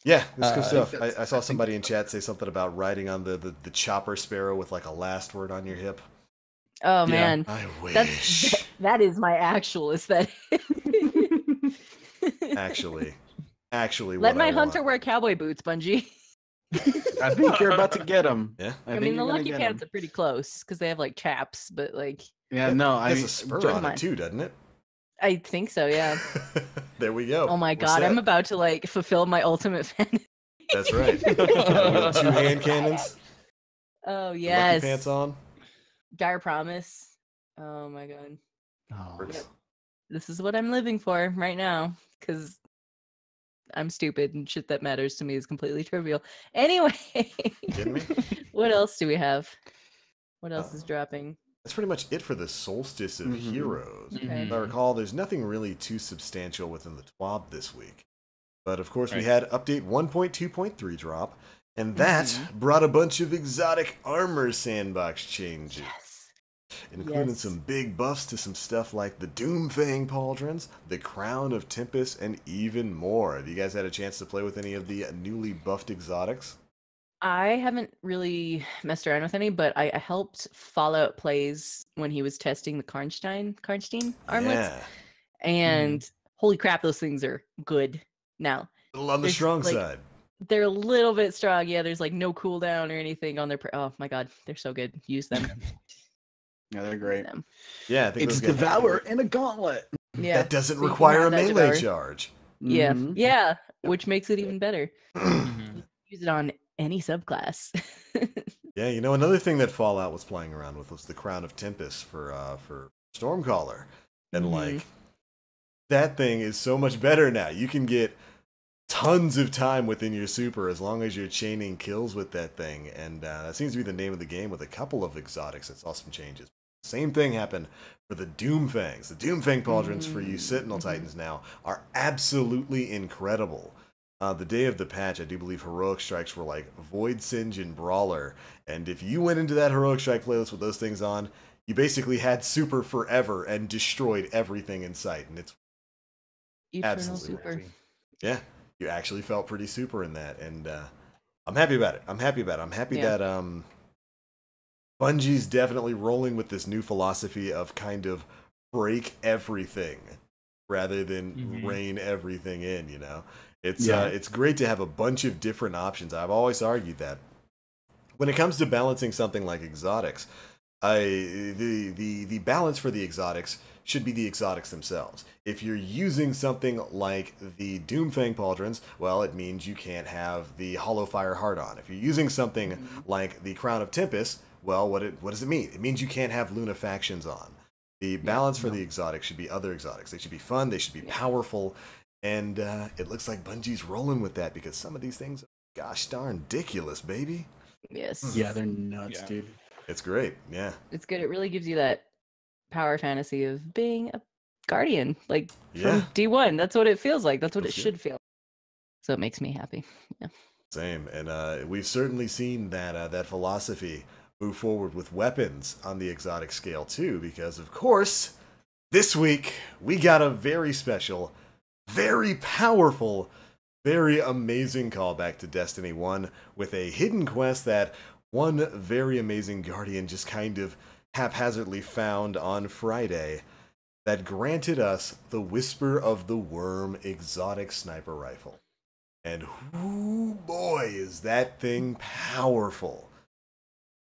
Yeah, it's good I stuff. think that's- I saw somebody in chat say something about riding on the chopper sparrow with like a last word on your hip. Oh man. I That's wish. that is my actual aesthetic. Actually, Let what my I hunter want. wear cowboy boots, Bungie. I think you're about to get them. Yeah. I mean, the lucky pants are pretty close because they have like chaps, but like Yeah, no, It has a spur on mine. it too, doesn't it? I think so. Yeah. There we go. Oh my We're god, set. I'm about to like fulfill my ultimate fantasy. That's right. Wield 2 hand cannons. Oh Lucky yes. pants on. Dire Promise. Oh my god. Oh, Works. Yep. This is what I'm living for right now because I'm stupid and shit that matters to me is completely trivial. Anyway, Kidding me? what else do we have? What else is Uh, dropping? That's pretty much it for the Solstice of Mhm. Heroes. Okay. If I recall, there's nothing really too substantial within the TWAB this week. But of course, we Right. had update 1.2.3 drop, and that brought a bunch of exotic armor sandbox changes, Yes. including Yes. some big buffs to some stuff like the Doomfang pauldrons, the Crown of Tempest, and even more. Have you guys had a chance to play with any of the newly buffed exotics? I haven't really messed around with any, but I helped Fallout Plays when he was testing the Karnstein armlets, Yeah, and holy crap, those things are good now. a little on the There's, strong like, side. They're a little bit strong. Yeah, there's like no cooldown or anything on their. Oh my god, they're so good. Use them. Yeah, they're Use great. them. Yeah, I think It's those guys- Devour and a gauntlet. Yeah. That doesn't so you can require a have that melee Devour. charge. Yeah, Mhm. yeah, which makes it even better. Mhm. Use it on any subclass. Yeah, you know, another thing that Fallout was playing around with was the Crown of Tempest for Stormcaller. And Mhm. like that thing is so much better now. You can get tons of time within your super as long as you're chaining kills with that thing. And that seems to be the name of the game with a couple of exotics that saw some changes. Same thing happened for the Doomfangs. The Doomfang pauldrons for you Sentinel Titans now are absolutely incredible. The day of the patch, I do believe heroic strikes were like Void Singe and Brawler, and if you went into that heroic strike playlist with those things on, you basically had super forever and destroyed everything in sight. And it's Eternal absolutely super. yeah, you actually felt pretty super in that, and I'm happy about it. I'm happy Yeah. that Bungie's definitely rolling with this new philosophy of kind of break everything rather than Mhm. rein everything in. You know, it's Yeah. it's great to have a bunch of different options. I've always argued that when it comes to balancing something like exotics, the balance for the exotics should be the exotics themselves. If you're using something like the Doomfang pauldrons, well, it means you can't have the Hollow Fire Heart on. If you're using something like the Crown of Tempest, well, what does it mean? It means you can't have lunafactions on. The balance for the exotics should be other exotics. They should be fun, they should be powerful, and it looks like Bungie's rolling with that because some of these things are gosh darn ridiculous, baby. Yes. Yeah, they're nuts, Yeah. dude. It's great, yeah. It's good. It really gives you that power fantasy of being a guardian, like Yeah. from D1. That's what it feels like. That's what That's it good. should feel. So it makes me happy. Same, and we've certainly seen that that philosophy move forward with weapons on the exotic scale too, because of course, this week we got a very special, very powerful, very amazing callback to Destiny 1 with a hidden quest that one very amazing Guardian just kind of haphazardly found on Friday that granted us the Whisper of the Worm exotic sniper rifle. And whoo boy, is that thing powerful.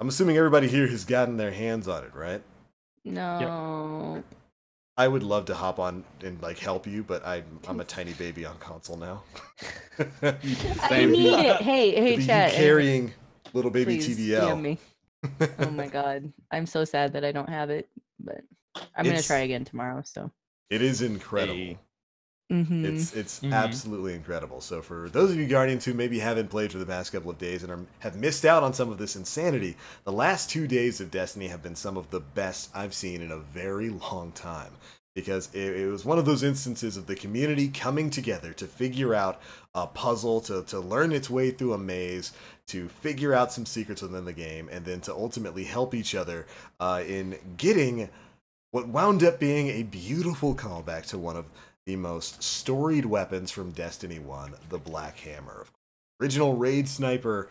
I'm assuming everybody here has gotten their hands on it, right? No. Yep. I would love to hop on and like help you, but I'm a tiny baby on console now. I need it. Hey, You chat. carrying little baby Please TVL. DM me. Oh my god. I'm so sad that I don't have it, but I'm going to try again tomorrow, so. It is incredible. Hey. It's absolutely incredible. So for those of you Guardians who maybe haven't played for the past couple of days and have missed out on some of this insanity, the last 2 days of Destiny have been some of the best I've seen in a very long time. Because it was one of those instances of the community coming together to figure out a puzzle, to learn its way through a maze, to figure out some secrets within the game, and then to ultimately help each other in getting what wound up being a beautiful callback to one of the most storied weapons from Destiny 1, the Black Hammer. Original raid sniper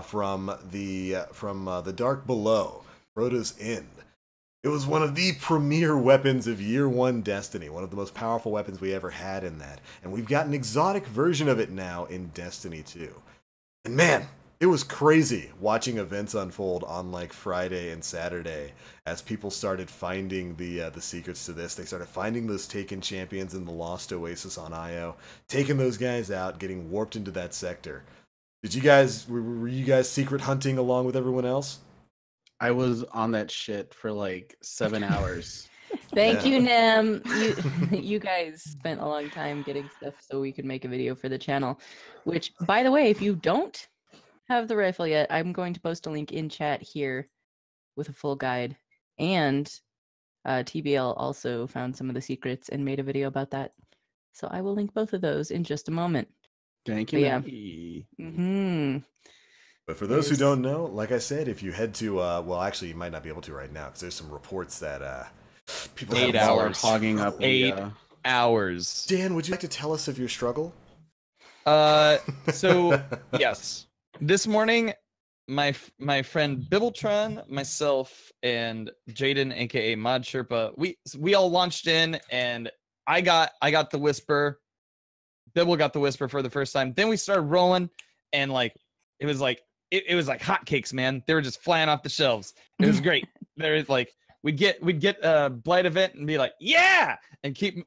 from the Dark Below, Rhoda's End. It was one of the premier weapons of Year 1 Destiny, one of the most powerful weapons we ever had in that. And we've got an exotic version of it now in Destiny 2. And man, it was crazy watching events unfold on like Friday and Saturday as people started finding the secrets to this. They started finding those taken champions in the Lost Oasis on Io, taking those guys out, getting warped into that sector. Were you guys secret hunting along with everyone else? I was on that shit for like 7 hours. Thank you, Nim. You guys spent a long time getting stuff so we could make a video for the channel. Which, by the way, if you don't have the rifle yet, I'm going to post a link in chat here with a full guide. And TBL also found some of the secrets and made a video about that. So I will link both of those in just a moment. Thank you. Yeah. But for those who don't know, like I said, if you head to, well, actually, you might not be able to right now because there's some reports that people 8 have hours hogging up 8 hours. Dan, would you like to tell us of your struggle? So yes, this morning, my friend Bibbletron, myself, and Jaden, aka Mod Sherpa, we all launched in, and I got the Whisper. Bibble got the Whisper for the first time. Then we started rolling, and like it was like hotcakes, man. They were just flying off the shelves. It was great. There is like we'd get a Blight event and be like, yeah, and keep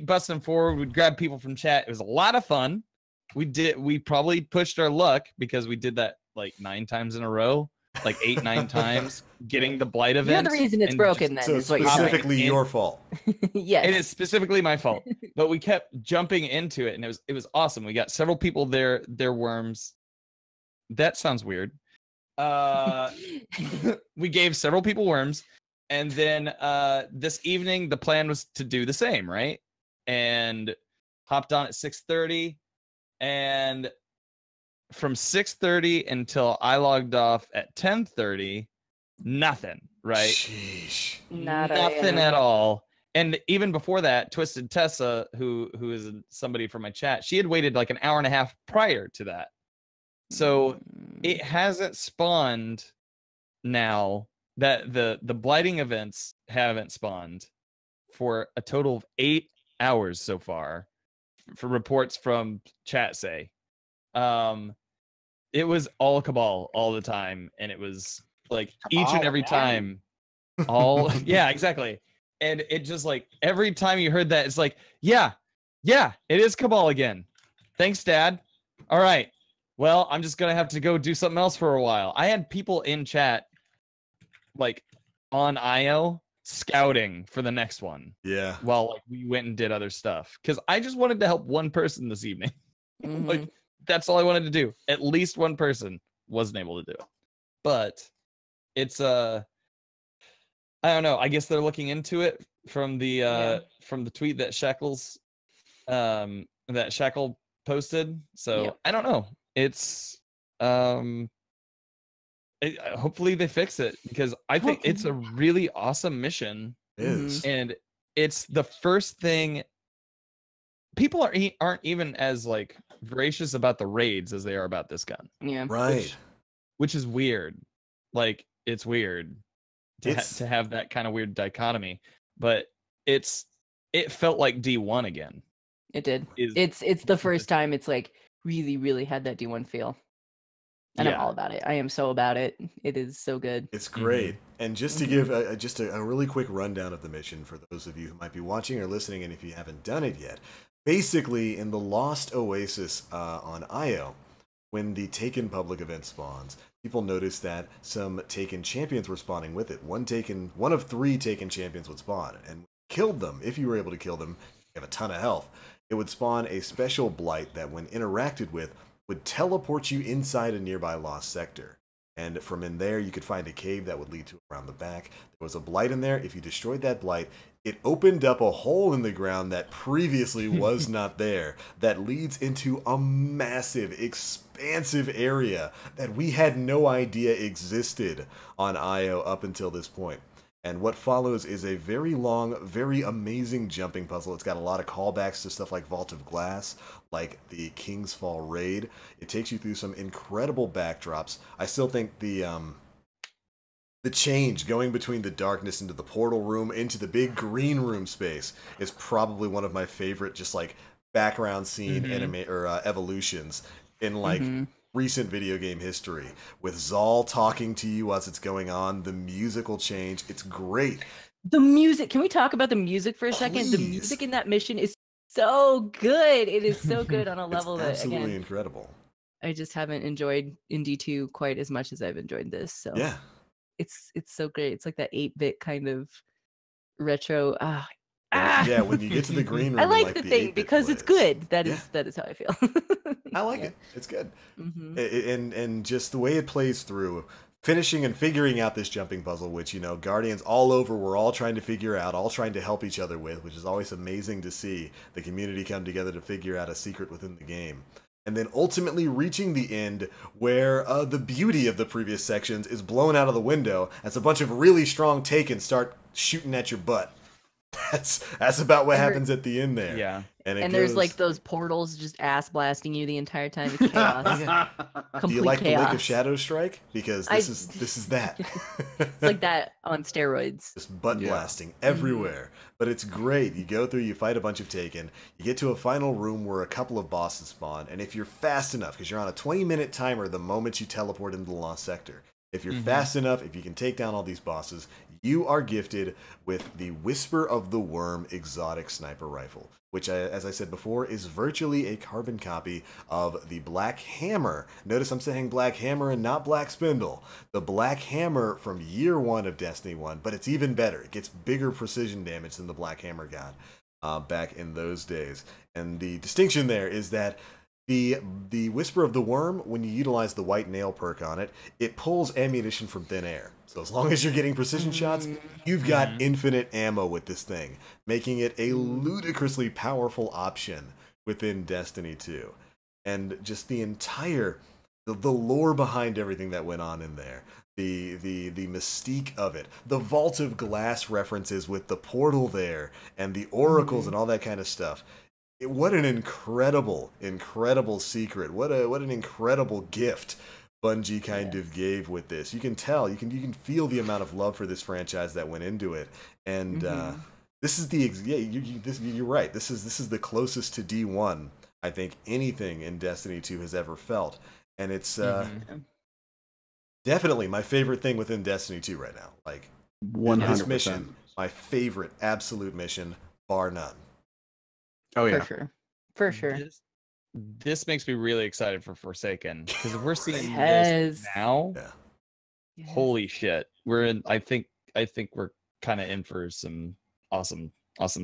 busting forward. We'd grab people from chat. It was a lot of fun. We probably pushed our luck because we did that like 9 times in a row, like 8, 9 times, getting the Blight event. You're the reason it's broken then. So it's specifically your fault. Yes. It is specifically my fault. But we kept jumping into it, and it was awesome. We got several people their worms. That sounds weird. We gave several people worms, and then this evening the plan was to do the same, right? And hopped on at 6:30, and from 6:30 until I logged off at 10:30, nothing, right? Sheesh. Nothing at all. And even before that, Twisted Tessa, who is somebody from my chat, she had waited like an hour and a half prior to that. So it hasn't spawned now. That the blighting events haven't spawned for a total of 8 hours so far, for reports from chat say. It was all Cabal all the time, and it was like each and every time. All yeah, exactly. And it just like every time you heard that, it's like, yeah, it is Cabal again. Thanks, Dad. All right. Well, I'm just gonna have to go do something else for a while. I had people in chat, like on IO, scouting for the next one. Yeah. While like we went and did other stuff, because I just wanted to help one person this evening. Like that's all I wanted to do. At least one person wasn't able to do it, but it's I don't know. I guess they're looking into it from the tweet that Shackle posted. So I don't know. It's Hopefully they fix it, because I think it's a really awesome mission, It is. and it's the first thing. People aren't even as like voracious about the raids as they are about this gun, Yeah. Right. which is weird. Like, it's weird It's to have that kind of weird dichotomy, but it felt like D1 again. It did. Is It's the first time it's like really had that D1 feel. And I'm Yeah. all about it. I am so about it. It is so good. It's great. And just to give a really quick rundown of the mission for those of you who might be watching or listening, and if you haven't done it yet, basically in the Lost Oasis on Io, when the Taken public event spawns, people noticed that some Taken champions were spawning with it. One of 3 Taken champions would spawn, and killed them. If you were able to kill them, you have a ton of health. It would spawn a special blight that, when interacted with, would teleport you inside a nearby lost sector. And from in there, you could find a cave that would lead to around the back. There was a blight in there. If you destroyed that blight, it opened up a hole in the ground that previously was not there, that leads into a massive, expansive area that we had no idea existed on Io up until this point. And what follows is a very long, very amazing jumping puzzle. It's got a lot of callbacks to stuff like Vault of Glass, like the King's Fall raid. It takes you through some incredible backdrops. I still think the change going between the darkness into the portal room into the big green room space is probably one of my favorite just like background scene anime or evolutions in like recent video game history, with Zal talking to you as it's going on, the musical change. It's great. The music. Can we talk about the music for a second? The Please. music in that mission is so good. It is so good on a level It's that, absolutely again, incredible. I just haven't enjoyed in D2 quite as much as I've enjoyed this. So Yeah. it's so great. It's like that 8-bit kind of retro. Yeah, when you get to the green room, I and, like the thing 8-bit because it's plays. good. That Yeah. is how I feel. I like it. It's good. And just the way it plays through, finishing and figuring out this jumping puzzle, which, you know, Guardians all over were all trying to figure out, all trying to help each other with, which is always amazing to see the community come together to figure out a secret within the game. And then ultimately reaching the end where the beauty of the previous sections is blown out of the window as a bunch of really strong Takens start shooting at your butt. That's about what happens at the end there. Yeah. And there's like those portals just ass blasting you the entire time. It's chaos. Do you like chaos. the Lake of Shadow Strike? Because this is that. It's like that on steroids. Just butt blasting everywhere. But it's great. You go through, you fight a bunch of Taken, you get to a final room where a couple of bosses spawn, and if you're fast enough, because you're on a 20-minute timer the moment you teleport into the Lost Sector, if you're fast enough, if you can take down all these bosses, you are gifted with the Whisper of the Worm exotic sniper rifle, which, as I said before, is virtually a carbon copy of the Black Hammer. Notice I'm saying Black Hammer and not Black Spindle. The Black Hammer from year 1 of Destiny 1, but it's even better. It gets bigger precision damage than the Black Hammer got back in those days. And the distinction there is that the Whisper of the Worm, when you utilize the white nail perk on it, it pulls ammunition from thin air. So as long as you're getting precision shots, you've got infinite ammo with this thing, making it a ludicrously powerful option within Destiny 2. And just the entire, the lore behind everything that went on in there, the mystique of it, the Vault of Glass references with the portal there, and the oracles and all that kind of stuff. What an incredible secret. What an incredible gift Bungie kind of gave with this. You can tell, you can feel the amount of love for this franchise that went into it. And this is you're right. This is the closest to D1 I think anything in Destiny 2 has ever felt. And it's definitely my favorite thing within Destiny 2 right now. Like 100%. This mission, my favorite absolute mission, bar none. Oh yeah, For sure. This makes me really excited for Forsaken, because if we're seeing Yes. this now, Yes. holy shit, we're in. I think we're kind of in for some awesome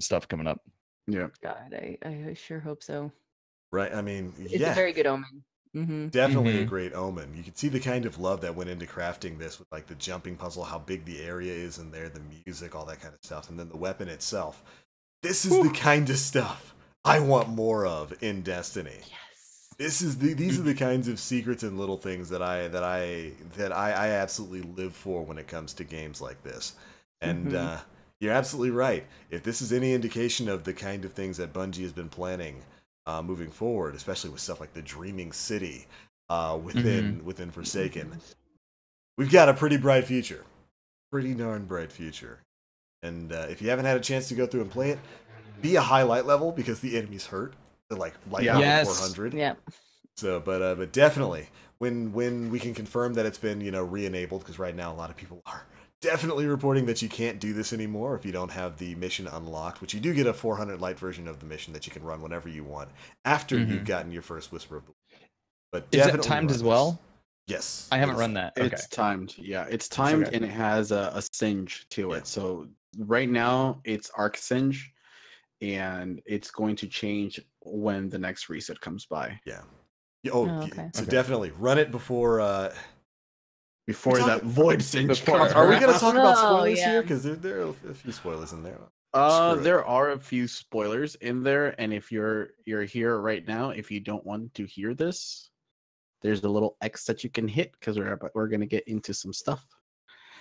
stuff coming up. yeah. God, I sure hope so. Right? I mean, It's a very good omen. Definitely a great omen. You can see the kind of love that went into crafting this with like the jumping puzzle, how big the area is in there, the music, all that kind of stuff, and then the weapon itself. This is the kind of stuff I want more of in Destiny. Yes. these are the kinds of secrets and little things that I absolutely live for when it comes to games like this. And you're absolutely right. If this is any indication of the kind of things that Bungie has been planning moving forward, especially with stuff like the Dreaming City within Forsaken, we've got a pretty bright future. Pretty darn bright future. And if you haven't had a chance to go through and play it, be a highlight level because the enemies hurt. They're like light level 400. Yeah. So, but definitely when we can confirm that it's been re-enabled, because right now a lot of people are definitely reporting that you can't do this anymore if you don't have the mission unlocked, which you do get a 400 light version of the mission that you can run whenever you want after you've gotten your first Whisper of the Wind. But is it timed as well? Yes, I haven't run that. Okay. It's timed. Yeah, it's timed and it has a singe to it. So right now it's arc singe, and it's going to change when the next reset comes by. Yeah. Okay. So definitely run it before that void singe comes. Are we going to talk about Oh, spoilers yeah. here? Because there are a few spoilers in there. There are a few spoilers in there, and if you're here right now, if you don't want to hear this, there's a little X that you can hit because we're gonna get into some stuff.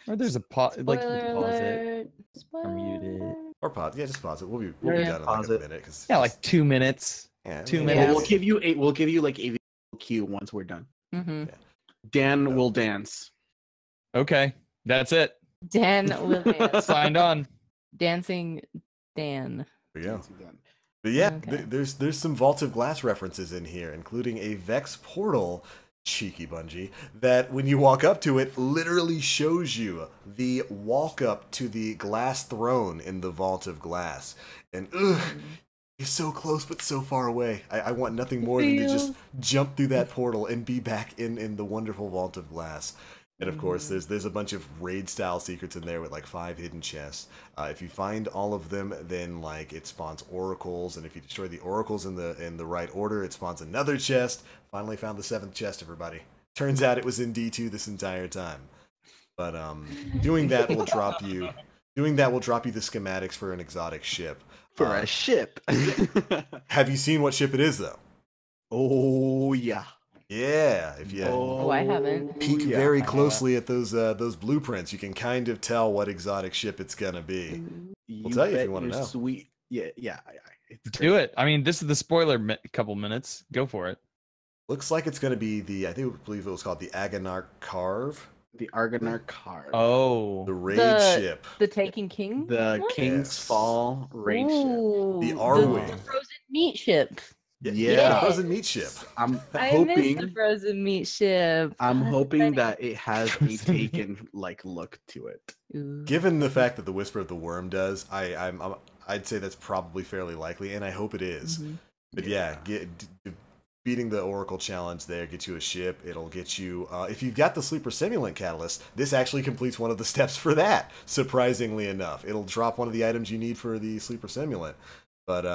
Or there's a pause, like you can pause it Alert. or mute it. Or pause. Yeah, just pause it. We'll be done in like Pause a it. minute. Cause Yeah, like 2 minutes. 2 Yeah. minutes. We'll give you like a cue once we're done. Mm-hmm. Dan will dance. Okay, that's it. Dan will dance. Signed on. Dancing Dan. There you go. But yeah, Okay. there's some Vault of Glass references in here, including a Vex portal, cheeky Bungie, that when you walk up to it, literally shows you the walk up to the glass throne in the Vault of Glass. And you're so close but so far away. I want nothing more than to just jump through that portal and be back in the wonderful Vault of Glass. And of course, there's a bunch of raid-style secrets in there with like 5 hidden chests. If you find all of them, then like it spawns oracles, and if you destroy the oracles in the right order, it spawns another chest. Finally found the 7th chest, everybody. Turns out it was in D2 this entire time. But doing that will drop you the schematics for an exotic ship. For a ship. Have you seen what ship it is though? Oh yeah. Yeah, if you I haven't. peek very closely at those blueprints, you can kind of tell what exotic ship it's gonna be. We'll tell you if you want to know. Sweet. Yeah. Do it. I mean, this is the spoiler couple minutes. Go for it. Looks like it's gonna be I believe it was called the Agonarch Carve, The Argonar card. Oh. the raid The- ship, The Taken King? The one? King's Yes. Fall raid ship. Ooh, The the Arwing. frozen meat ship. Yeah. the frozen meat ship. I'm I missed the hoping frozen meat ship. I'm Oh, that's hoping exciting. that it has a Taken like look to it. Ooh. Given the fact that the Whisper of the Worm does, I'd say that's probably fairly likely, and I hope it is. Mhm. But yeah, beating the Oracle challenge there gets you a ship. It'll get you, if you've got the Sleeper Simulant Catalyst, this actually completes one of the steps for that, surprisingly enough. It'll drop one of the items you need for the Sleeper Simulant. But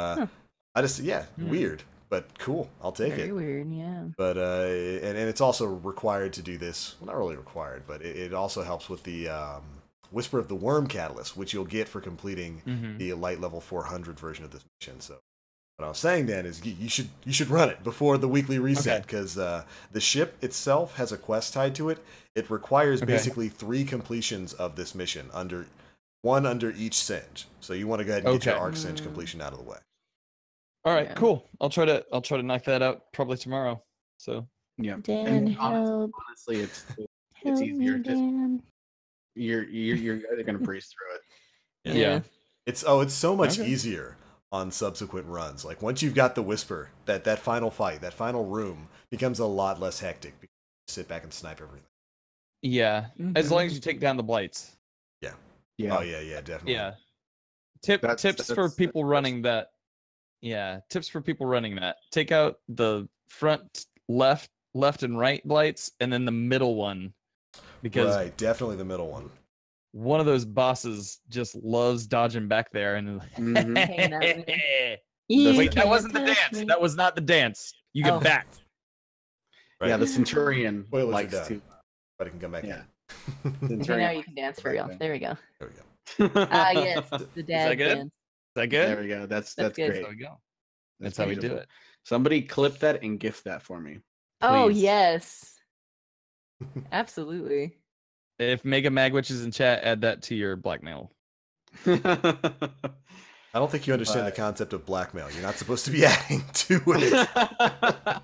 weird, but cool. I'll take Very it. weird, yeah. But and it's also required to do this. Well, not really required, but it also helps with the Whisper of the Worm Catalyst, which you'll get for completing the light level 400 version of this mission. So what I was saying, Dan, is you should run it before the weekly reset, because the ship itself has a quest tied to it. It requires basically 3 completions of this mission, one under each singe. So you want to go ahead and get your arc singe completion out of the way. All right, Yeah. cool. I'll try to knock that out probably tomorrow. So Yeah. Dan, And help. honestly, it's Help easier. me, Just Dan. you're either gonna breeze through it. yeah. It's so much easier on subsequent runs. Like once you've got the Whisper, that final fight, that final room becomes a lot less hectic. You sit back and snipe everything. Yeah. As long as you take down the blights. Yeah. Oh yeah, definitely. Yeah. That's- Tips for that's- people running that. Yeah, tips for people running that. Take out the front left and right blights, and then the middle one, because Right, definitely the middle one. one of those bosses just loves dodging back there. And Mhm. Hanging out with wait, that wasn't the dance. That was not the dance. You get Oh. back. Right? Yeah, the Centurion Spoilers are likes done. to. But it can come back Yeah. in. Okay, Centurion now you can dance for real. There we go. There we go. Ah, yes, the dad that good? dance. Is that good? There we go. That's That's good. There great. we go. That's how we do beautiful. it. Somebody clip that and gift that for me. Oh Please. yes, absolutely. If Mega Magwitch is in chat, add that to your blackmail. I don't think you understand the But- concept of blackmail. You're not supposed to be adding to it. But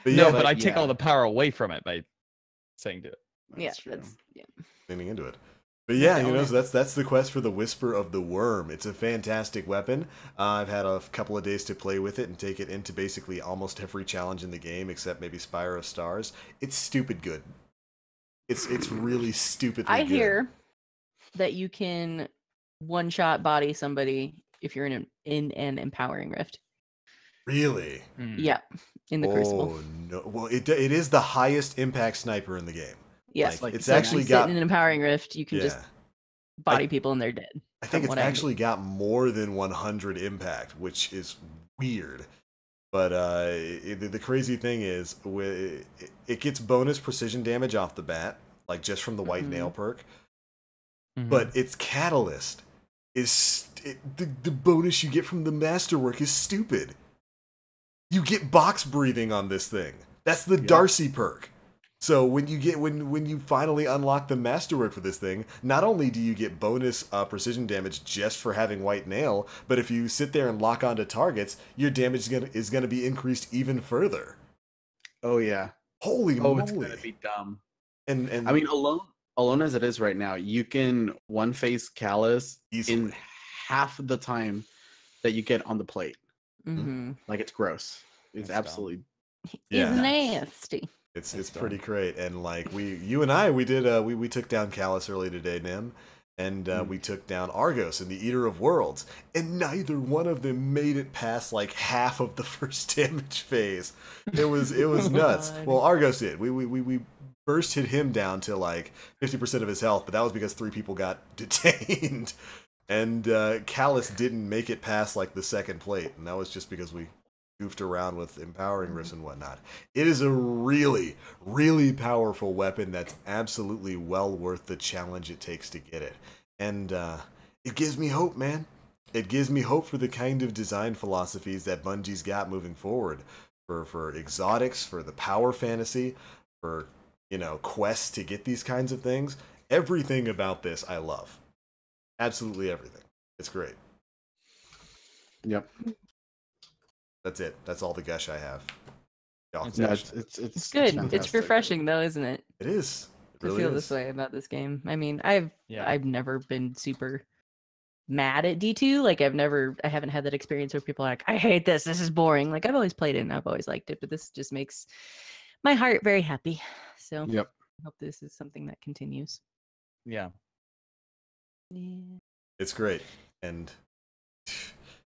No, yeah, but I take yeah. all the power away from it by saying do it. Yeah, That's true. that's yeah. leaning into it. But Yeah, yeah, own it. so that's the quest for the Whisper of the Worm. It's a fantastic weapon. I've had a couple of days to play with it and take it into basically almost every challenge in the game, except maybe Spire of Stars. It's stupid good. It's really stupidly I good. hear that you can one-shot body somebody if you're in an empowering rift. Really? Yeah, in the Crucible. Oh no! Well, it is the highest impact sniper in the game. Yes, like, like it's so if actually you sit got in an empowering rift. You can just yeah. body people and they're dead. I think from it's what I actually got more than 100 impact, which is weird. But the crazy thing is, it gets bonus precision damage off the bat, like just from the white Mhm. nail perk. Mhm. But its catalyst is the bonus you get from the masterwork is stupid. You get box breathing on this thing. That's the Yeah. Darcy perk. So when you finally unlock the masterwork for this thing, not only do you get bonus precision damage just for having white nail, but if you sit there and lock onto targets, your damage is gonna be increased even further. Oh yeah. Holy Oh, it's moly! gonna be dumb. And I mean, alone as it is right now, you can one face Callus Easily. in half the time that you get on the plate. Mm-hmm. Like it's gross. It's That's dumb. absolutely Yeah. It's nasty. It's That's pretty dumb. great, and like you and I, we did we took down Callus early today, Nim, and we took down Argos and the Eater of Worlds, and neither one of them made it past like half of the first damage phase. It was nuts. God. Well, Argos did. We burst hit him down to like 50% of his health, but that was because 3 people got detained, and Callus didn't make it past like the second plate, and that was just because we goofed around with empowering rifts and whatnot. It is a really, really powerful weapon that's absolutely well worth the challenge it takes to get it. And it gives me hope, man. It gives me hope for the kind of design philosophies that Bungie's got moving forward. For exotics, for the power fantasy, for, quests to get these kinds of things. Everything about this I love. Absolutely everything. It's great. Yep. That's it. That's all the gush I have. Y'all It's can No, finish it's it. It's good. It's fantastic. refreshing though, isn't it? It is. It To really feel is. this way about this game. I mean, Yeah. I've never been super mad at D2. Like I haven't had that experience where people are like, I hate this. This is boring. Like I've always played it and I've always liked it, but this just makes my heart very happy. So Yep. I hope this is something that continues. Yeah. Yeah. It's great, and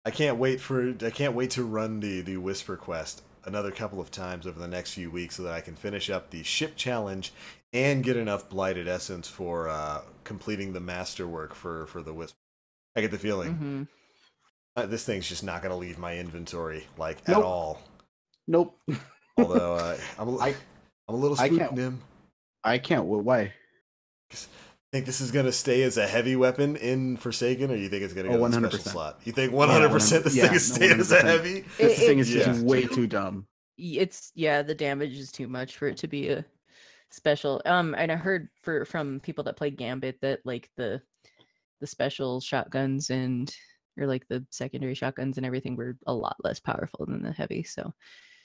I can't wait to run the Whisper quest another couple of times over the next few weeks so that I can finish up the ship challenge and get enough blighted essence for completing the masterwork for the Whisper. I get the feeling Mhm. this thing's just not going to leave my inventory like Nope. at all. Nope. Although I'm a little I spooked, can't- Nim. I can't. Why? Think this is going to stay as a heavy weapon in Forsaken, or you think it's going to Oh, go to the special 100%. slot? You think 100% this thing is staying as a 100%. heavy? This thing is Yeah. just way too dumb. It's the damage is too much for it to be a special. And I heard from people that play Gambit that like the special shotguns or like the secondary shotguns and everything were a lot less powerful than the heavy, so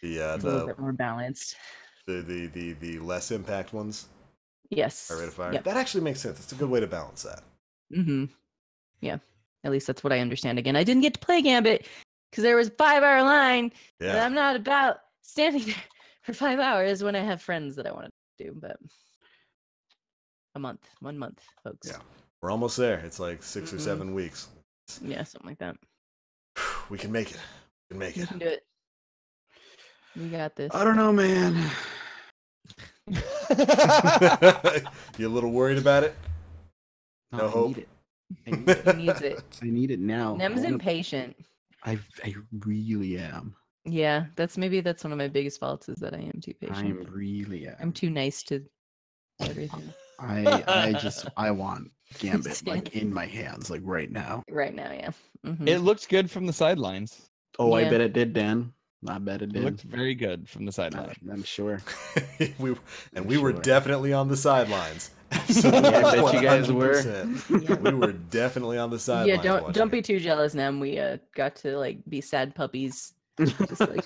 it's a little bit more balanced. The less impact ones Yes. are rate of fire. Yep. That actually makes sense. It's a good way to balance that. Mm-hmm. Yeah. At least that's what I understand. Again, I didn't get to play Gambit because there was a 5-hour line, and Yeah. I'm not about standing there for 5 hours when I have friends that I want to do. But 1 month, folks. Yeah. We're almost there. It's like 6 or Mhm. 7 weeks. Yeah, something like that. We can make it. We can make You it. can do it. We got this. I don't know, man. You a little worried about it? No I hope? need it. I need it. He needs it. I need it now. Nem's I wanna- impatient. I really am. Yeah, that's one of my biggest faults is that I am too patient. I really am. I'm too nice to everything I want Gambit like in my hands, like right now. right now. Yeah. Mhm. It looked good from the sidelines. Oh, I Yeah. bet it did, Dan. I bet it It did. looked very good from the sideline. I'm sure. we were Sure. definitely on the sidelines. Yeah, I bet you guys were. 100%. We were definitely on the sidelines. Yeah, don't watching be it. too jealous, Nem. We got to like be sad puppies, just like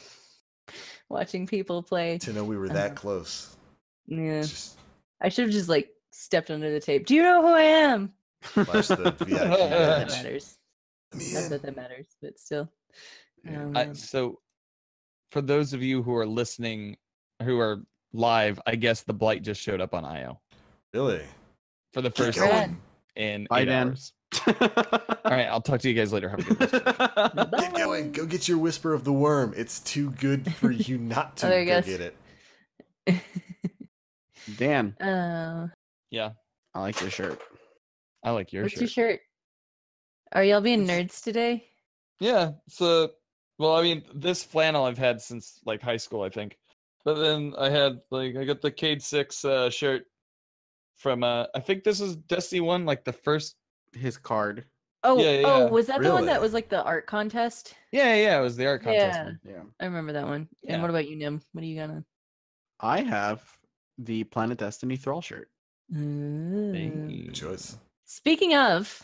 watching people play. To know we were that close. Yeah, It's just I should have just like stepped under the tape. Do you know who I am? flash the VIP Not that badge. matters. Let me Not in. that that matters, but still. Yeah. Man. So, for those of you who are listening, who are live, I guess the blight just showed up on IO Really? for the first going. time in Bye, 8 Dan. hours. All right, I'll talk to you guys later. Have a good one. Get going. Go get your Whisper of the Worm. It's too good for you not to Oh, I go guess. get it. Dan, Yeah, I like your shirt. I like your what's shirt. your shirt? Are y'all being nerds today? Yeah, so well, I mean, this flannel I've had since like high school, I think. But then I got the Cade 6 shirt from I think this is Destiny 1, like the first. His card. Oh, Yeah. was that the one that Really? was like the art contest? Yeah, it was the art contest Yeah. one. Yeah. I remember that one. And Yeah. what about you, Nim? What are you gonna? I have the Planet Destiny Thrall shirt. Good choice. Speaking of,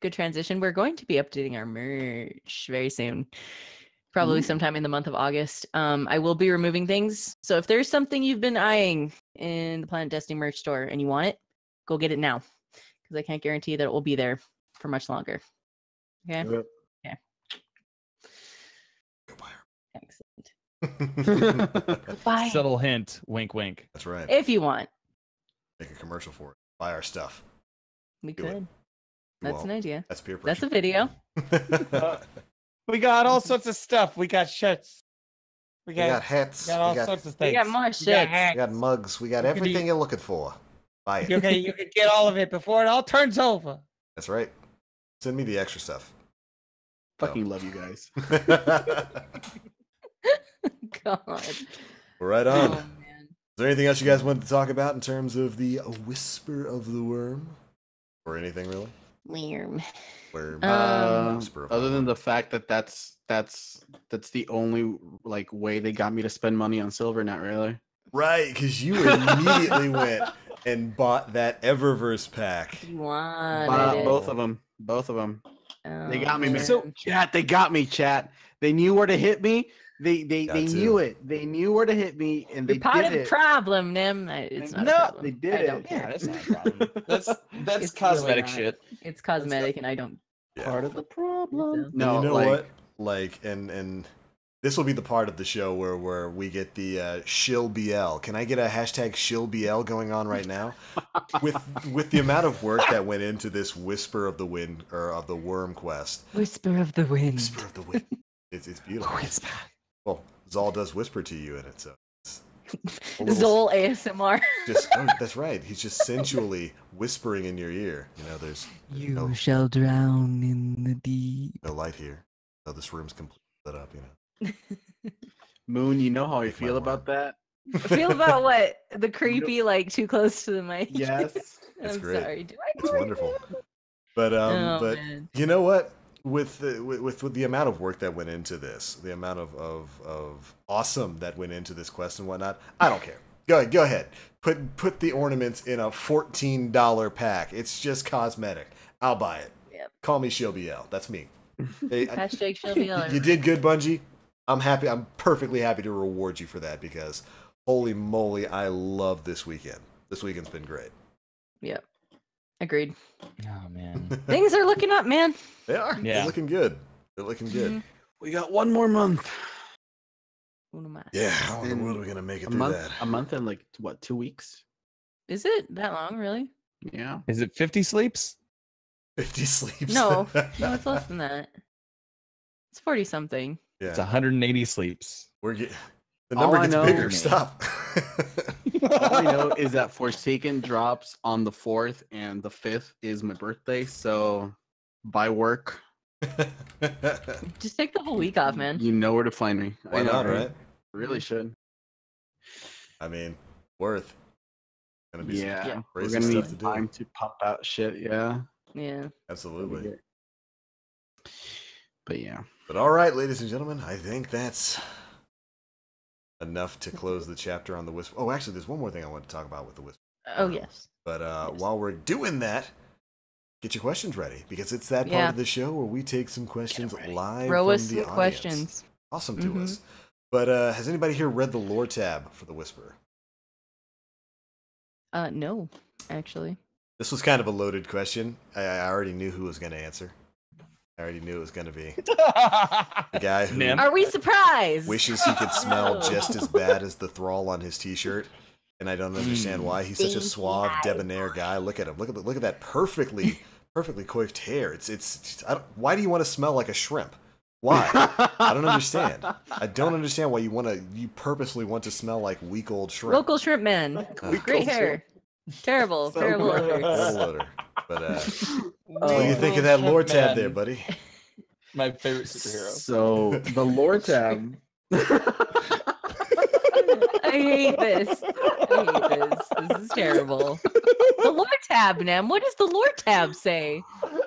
good transition. We're going to be updating our merch very soon. Probably Ooh. sometime in the month of August. I will be removing things. So if there's something you've been eyeing in the Planet Destiny merch store and you want it, go get it now. Because I can't guarantee that it will be there for much longer. Okay. Yep. Go buy Excellent. her. Bye. Subtle hint, wink, wink. That's right. If you want, Make a commercial for it. Buy our stuff. we Do it. could. You That's won't. an idea. That's peer That's pressure. a video. We got all sorts of stuff. We got shirts. We got hats. We got all We got, sorts of We things. got more shit. we got mugs. We got You could everything do- you're looking for. Buy it. You can get all of it before it all turns over. That's right. Send me the extra stuff. Fucking love you guys. God. Right Oh on. man. Is there anything else you guys wanted to talk about in terms of the Whisper of the Worm? Or anything really? Weird. Worm. Whisper of the Other than Worm. the fact that that's the only like way they got me to spend money on silver, not really. Right, because you immediately went and bought that Eververse pack. You wanted it. Both of them. Both of them. They got me, man. man. So chat, they got me, chat. They knew where to hit me. They Got knew to. it. They knew where to hit me, and they You're part did of the it. problem, Nim. It's not No, a problem. they did I it. don't Yeah, care. that's not a problem. That's It's cosmetic really shit. It's cosmetic, and I don't. Yeah. Part of the problem. And No, and you know like, what? Like, and this will be the part of the show where we get the shill BL. Can I get a hashtag shill BL going on right now? with the amount of work that went into this Whisper of the Wind or of the Worm quest. Whisper of the wind. Whisper of the Wind. It's beautiful. Well, Zal does whisper to you in it, so it's a little- Zol ASMR. that's right. He's just sensually whispering in your ear. You know, there's You no, shall drown in the deep. no light here. No, this room's completely lit up. You know. Moon, you know how I Take my feel word. about that. Feel about what? The creepy, like too close to the mic. Yes. It's I'm great. sorry. Do I? It's do I wonderful. do that? But Oh, man. you know what? With the amount of work that went into this, the amount of awesome that went into this quest and whatnot, I don't care. Go ahead. Put the ornaments in a $14 pack. It's just cosmetic. I'll buy it. Yep. Call me ShowBL. That's me. Hey, Hashtag Shelby you did good, Bungie. I'm happy. I'm perfectly happy to reward you for that because holy moly, I love this weekend. This weekend's been great. Yep. Agreed. Oh man. Things are looking up, man. They are. Yeah. They're looking good. They're looking good. Mhm. We got one more month. Uno más. Yeah. How in the And world are we gonna make it A through month. that? A month and like what? 2 weeks? Is it that long, really? Yeah. Is it 50 sleeps? 50 sleeps. No. No, it's less than that. It's 40 something. It's Yeah. 180 sleeps. We're get, the All number I gets know- bigger. Stop. All I know is that Forsaken drops on the 4th, and the 5th is my birthday. So, by work, Just take the whole week off, man. you know where to find me. I Why know, not, right? Really should. I mean, worth. Gonna be some Yeah, we're crazy gonna need stuff to do. time to pump out shit. Yeah. Yeah. Absolutely. But yeah. But all right, ladies and gentlemen, I think that's enough to close the chapter on the Whisper. Oh, actually, there's one more thing I want to talk about with the Whisper. Oh yes. But Yes. while we're doing that, get your questions ready because it's that part of the show where we take some questions live Throw from us the some audience. questions. Awesome to us. But has anybody here read the lore tab for the Whisper? No, actually. This was kind of a loaded question. I already knew who was going to answer. I already knew it was going to be the guy who Nim? Are we surprised? wishes he could smell No. just as bad as the thrall on his t-shirt. And I don't understand why. He's such a suave, debonair guy. Look at him. Look at that perfectly coiffed hair. Why do you want to smell like a shrimp? Why? I don't understand. I don't understand why you purposely want to smell like weak old shrimp. Local shrimp man. Great hair. Terrible, So terrible gross. odors. Terrible odor. But what do you think of that lore tab there, buddy? My favorite superhero. So the lore tab. I hate this. This is terrible. The lore tab, Nam. What does the lore tab say?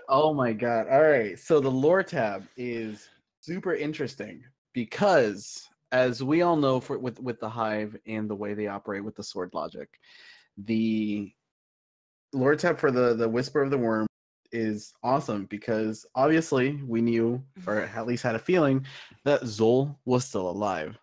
Oh my god. All right. So the lore tab is super interesting because as we all know with the Hive and the way they operate with the sword logic, the lore tab for the Whisper of the Worm is awesome because obviously we knew, or at least had a feeling, that Zol was still alive.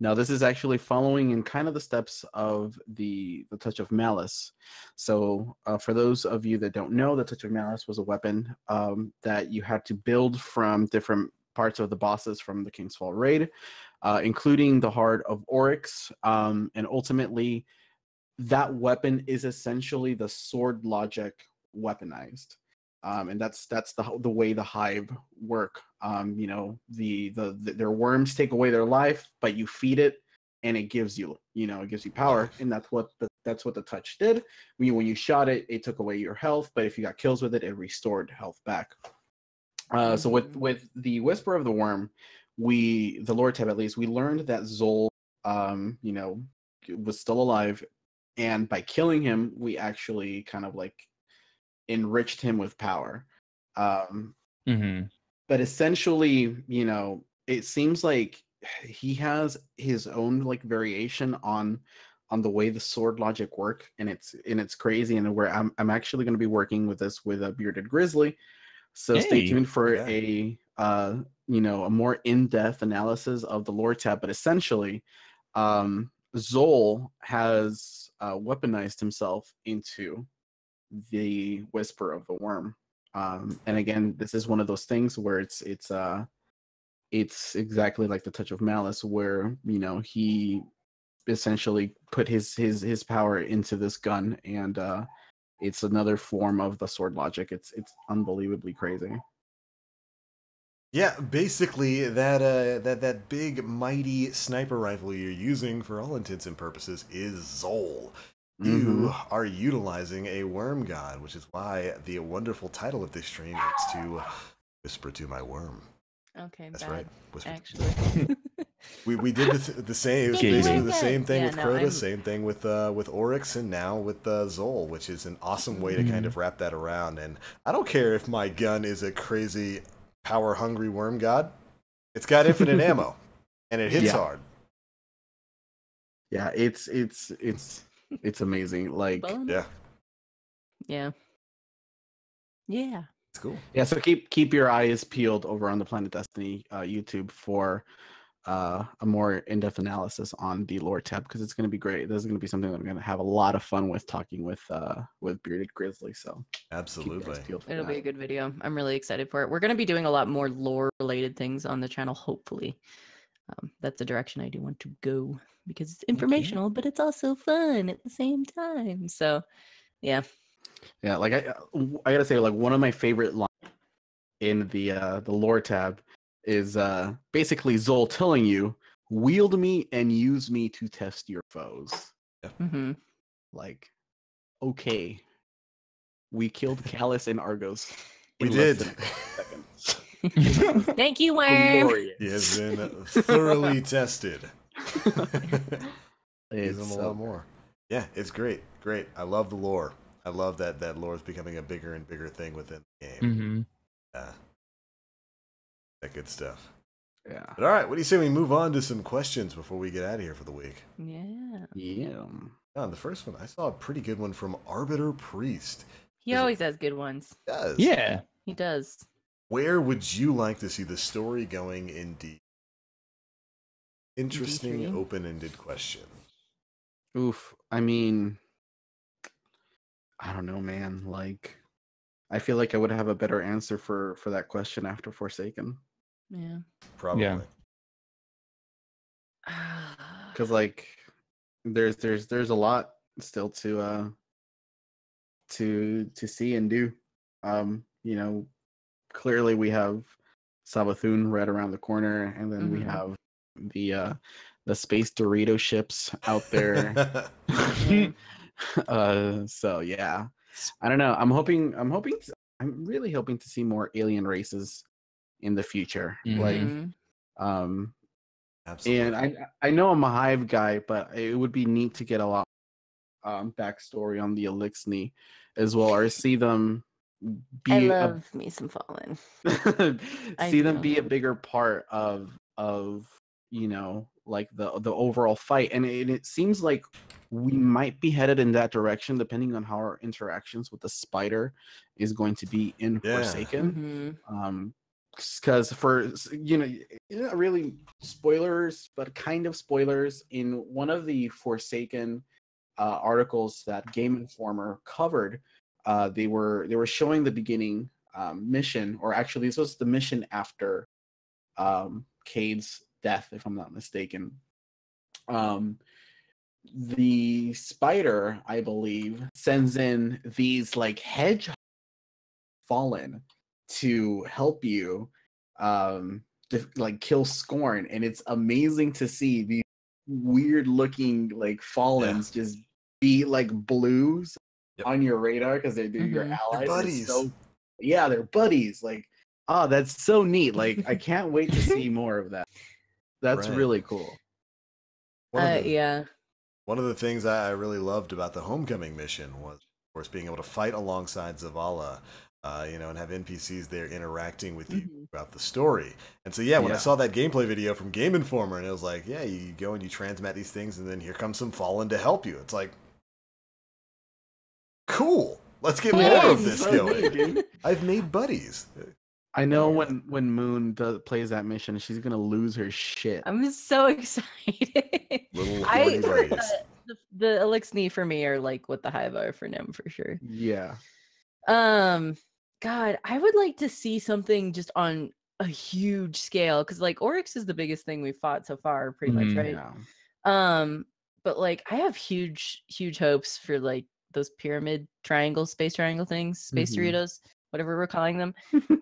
Now, this is actually following in kind of the steps of the Touch of Malice. So, for those of you that don't know, the Touch of Malice was a weapon that you had to build from different parts of the bosses from the King's Fall raid, including the Heart of Oryx. And ultimately, that weapon is essentially the sword logic weaponized. And that's the way the Hive work. Their worms take away their life, but you feed it, and it gives you power, and that's what the touch did. When you shot it, it took away your health, but if you got kills with it, it restored health back. So with the Whisper of the Worm, the lore tab at least, we learned that Zol, was still alive, and by killing him, we actually kind of like enriched him with power. But essentially, it seems like he has his own like variation on the way the sword logic work, and it's crazy. And where I'm actually going to be working with this with a Bearded Grizzly, so stay tuned for a more in-depth analysis of the lore tab. But essentially, Zol has weaponized himself into the Whisper of the Worm. And again, this is one of those things where it's exactly like the Touch of Malice, where he essentially put his power into this gun, and it's another form of the sword logic. It's unbelievably crazy. Yeah, basically that big mighty sniper rifle you're using for all intents and purposes is Zol. You are utilizing a worm god, which is why the wonderful title of this stream is to Whisper to My Worm. Okay, that's bad, right. Whisper. Actually, we did the same. It was basically the same thing with Crota, same thing with Oryx, and now with Zol, which is an awesome way to kind of wrap that around. And I don't care if my gun is a crazy power hungry worm god; it's got infinite ammo, and it hits hard. Yeah, it's amazing. Like, yeah. It's cool. Yeah, so keep your eyes peeled over on the Planet Destiny YouTube for a more in-depth analysis on the lore tab, because it's going to be great. This is going to be something that I'm going to have a lot of fun with talking with Bearded Grizzly. So absolutely, it'll be a good video. I'm really excited for it. We're going to be doing a lot more lore-related things on the channel. Hopefully, that's the direction I do want to go, because it's informational, but it's also fun at the same time. So, yeah. Yeah, like I gotta say, like one of my favorite lines in the lore tab is basically Zol telling you, "Wield me and use me to test your foes." Like, okay, we killed Callus and Argos. We did. Thank you, Worm. Glorious. He has been thoroughly tested. It's a lot more. Yeah, it's great. I love the lore. I love that lore is becoming a bigger and bigger thing within the game. That good stuff. Yeah. But all right, what do you say we move on to some questions before we get out of here for the week? Yeah. Yeah. The first one, I saw a pretty good one from Arbiter Priest. He always has good ones. He does. Yeah. He does. Where would you like to see the story going in D? Interesting, D3? open-ended question. Oof. I mean, I don't know, man. Like, I feel like I would have a better answer for that question after Forsaken. Yeah. Probably. Yeah. Because like, there's a lot still to see and do. You know, clearly we have Savathun right around the corner, and then we Mhm. have the space Dorito ships out there. So yeah, I don't know. I'm really hoping to see more alien races in the future. Like, Mhm. Absolutely. and I know I'm a Hive guy, but it would be neat to get a lot backstory on the Elixni as well, or see them I be love me some Fallen. I see them do. be a bigger part of you know, like the overall fight. And it seems like we might be headed in that direction depending on how our interactions with the spider is going to be in Yeah. Forsaken. Mhm. Because for, you know, not really spoilers, but kind of spoilers, in one of the Forsaken articles that Game Informer covered, they were showing the beginning mission, or actually this was the mission after Cade's death, if I'm not mistaken. The spider, I believe, sends in these like hedgehog fallen to help you like kill Scorn, and it's amazing to see these weird looking like fallens just be like blues on your radar because they're your Mhm. allies. They're It's buddies. so, yeah, they're buddies. Like, oh, that's so neat. Like, I can't wait to see more of that. That's Right. really cool. Yeah. One of the things I really loved about the Homecoming mission was, of course, being able to fight alongside Zavala, you know, and have NPCs there interacting with you Mhm. throughout the story. And so, yeah, when I Yeah. saw that gameplay video from Game Informer, and it was like, yeah, you go and you transmat these things, and then here comes some Fallen to help you. It's like, cool. Let's get Yeah, more of it's this so going. neat, dude. I've made buddies. I know Yeah. when Moon plays that mission, she's gonna lose her shit. I'm so excited. Little I horny buddies. the Elixni for me are like what the Hive are for Nim for sure. Yeah. God, I would like to see something just on a huge scale, because like Oryx is the biggest thing we've fought so far, pretty much, Mhm. right? Yeah. But like I have huge hopes for like those pyramid triangle, space triangle things, space Mhm. Doritos, whatever we're calling them.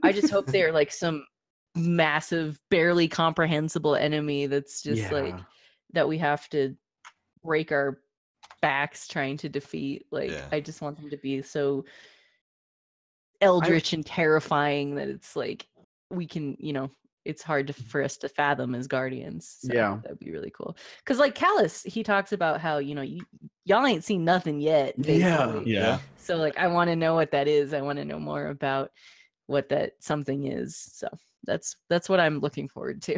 I just hope they're like some massive, barely comprehensible enemy that's just like Yeah. that we have to break our backs trying to defeat. Like Yeah. I just want them to be so eldritch and terrifying that it's like we can, you know, it's hard to, for us to fathom as guardians. So Yeah. that'd be really cool. Because like Callus, he talks about how, you know, y'all ain't seen nothing yet, basically. Yeah. So like I want to know what that is. I want to know more about what that something is. So that's what I'm looking forward to.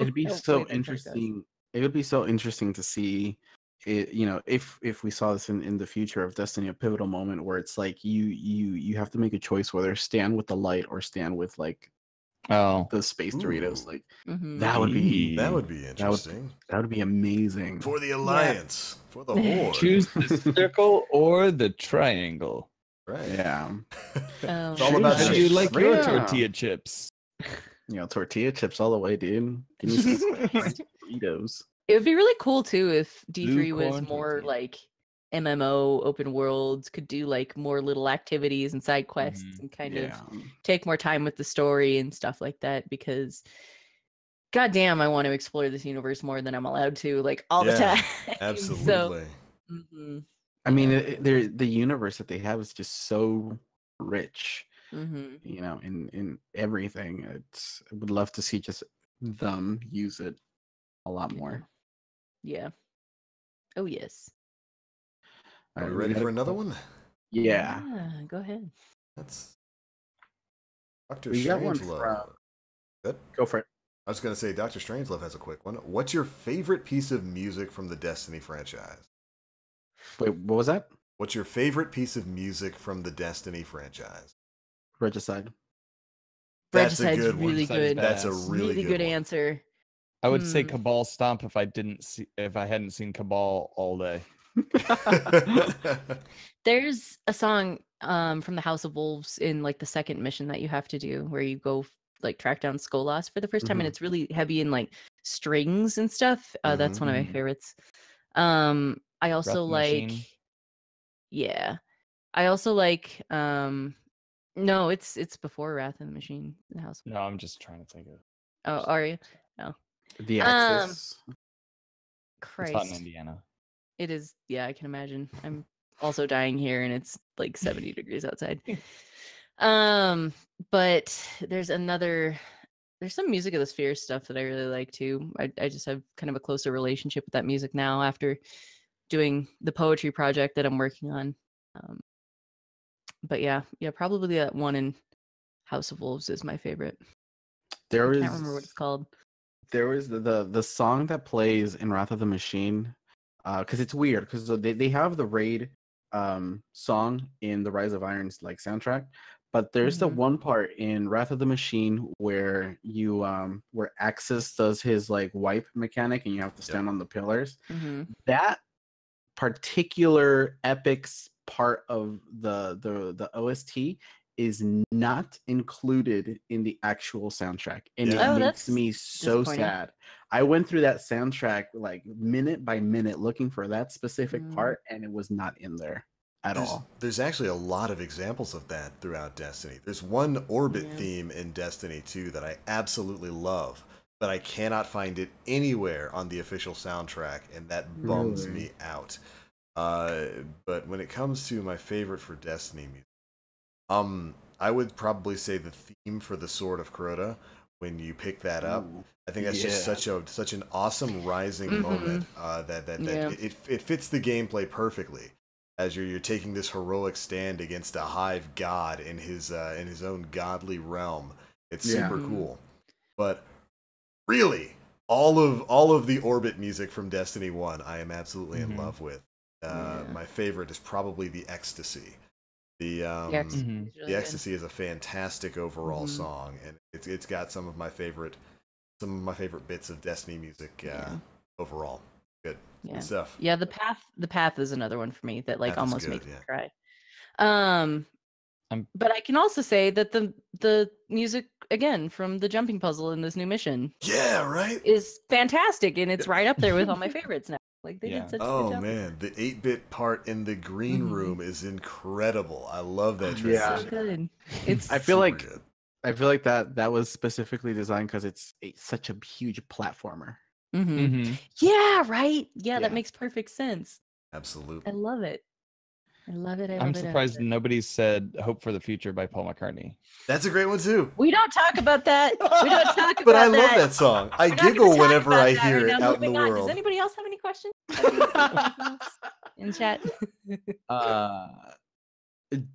It'd be Hopefully so that's how it goes. interesting. It would be so interesting to see it, you know, if we saw this in the future of Destiny, a pivotal moment where it's like you have to make a choice whether stand with the light or stand with like Oh. the space Doritos. Ooh. Like Mhm. that would be That would be interesting. that would be amazing. For the Alliance. For the Horde. Choose the circle or the triangle. Right. Yeah. It's all about How do the you like your Yeah. tortilla chips? You know, tortilla chips all the way, dude. Give me some Doritos. It would be really cool too if D3 Blue was corn more tortilla. like MMO, open worlds, could do like more little activities and side quests Mhm. and kind of Yeah. take more time with the story and stuff like that, because goddamn, I want to explore this universe more than I'm allowed to, like all the Yeah, time. Absolutely. So, mhm, I mean, the universe that they have is just so rich, mhm. you know, in everything. I would love to see just them use it a lot more. Yeah. Oh yes. Are we Alright, ready got for a another call. one? Yeah. Go ahead. That's Dr. We got one Strangelove. from. Good. Go for it. I was going to say, Dr. Strangelove has a quick one. What's your favorite piece of music from the Destiny franchise? Wait, what was that? What's your favorite piece of music from the Destiny franchise? Regicide. That's a Regicide's good one. really Regicide is good. That's a badass. really good one. answer. I would say Hmm. Cabal Stomp if I hadn't seen Cabal all day. There's a song from the House of Wolves in like the second mission that you have to do where you go like track down Skolas for the first time, and Mhm. it's really heavy in like strings and stuff. That's one of my Mhm. favorites. I also the like Machine. yeah. I also like no, it's before Wrath of the Machine, the House. No, I'm just trying to think of. Oh, are you? No. The Um, Axis. It's hot in Christ. Indiana. It is, yeah, I can imagine. I'm also dying here and it's like 70 degrees outside. But there's some Music of the Sphere stuff that I really like too. I just have kind of a closer relationship with that music now after doing the poetry project that I'm working on. But yeah, probably that one in House of Wolves is my favorite. There I is can't remember what it's called. there was the song that plays in Wrath of the Machine, because it's weird because they have the raid song in the Rise of Irons like soundtrack, but there's the Mhm. one part in Wrath of the Machine where you where Axis does his like wipe mechanic and you have to stand on the pillars. Mhm. That particular epics part of the OST is not included in the actual soundtrack, and Yeah. it Oh, makes that's me so disappointing. sad. I went through that soundtrack like minute by minute looking for that specific Mm. part, and it was not in there at all. There's actually a lot of examples of that throughout Destiny. There's one orbit Yeah. theme in Destiny 2 that I absolutely love, but I cannot find it anywhere on the official soundtrack, and that bums Really? me out. But when it comes to my favorite for Destiny music, I would probably say the theme for the Sword of Crota. When you pick that up, Ooh, I think that's just yeah. such an awesome rising Mhm. moment. That Yeah. it fits the gameplay perfectly, as you're taking this heroic stand against a hive god in his own godly realm. It's Yeah. super Mhm. cool. But really, all of the orbit music from Destiny 1, I am absolutely in Mhm. love with. Yeah. My favorite is probably the Ecstasy. The The Ecstasy Mhm. is really the good. Ecstasy is a fantastic overall Mhm. song, and it's got some of my favorite bits of Destiny music Yeah. overall. Good, Yeah. good stuff. Yeah, the path is another one for me that like Path is almost good, makes me yeah. cry. I'm- But I can also say that the music again from the jumping puzzle in this new mission Yeah, right. is fantastic, and it's right up there with all my favorites now. Like they Yeah. did such a good Oh job. man, the 8-bit part in the green Mhm. room is incredible. I love that It's Yeah. so transition. good. It's I feel Super like good. that was specifically designed because it's such a huge platformer. Mhm. Mhm. Yeah, right. Yeah, that Yeah. makes perfect sense. I Absolutely. love it. I love it. I I'm love it. I love surprised it. nobody said "Hope for the Future" by Paul McCartney. That's a great one too. We don't talk about that. We don't talk about But I that. love that song. I We're not gonna giggle talk whenever about I that hear right it now. out in the Moving on. Does world. anybody else have any questions? Anything else in chat?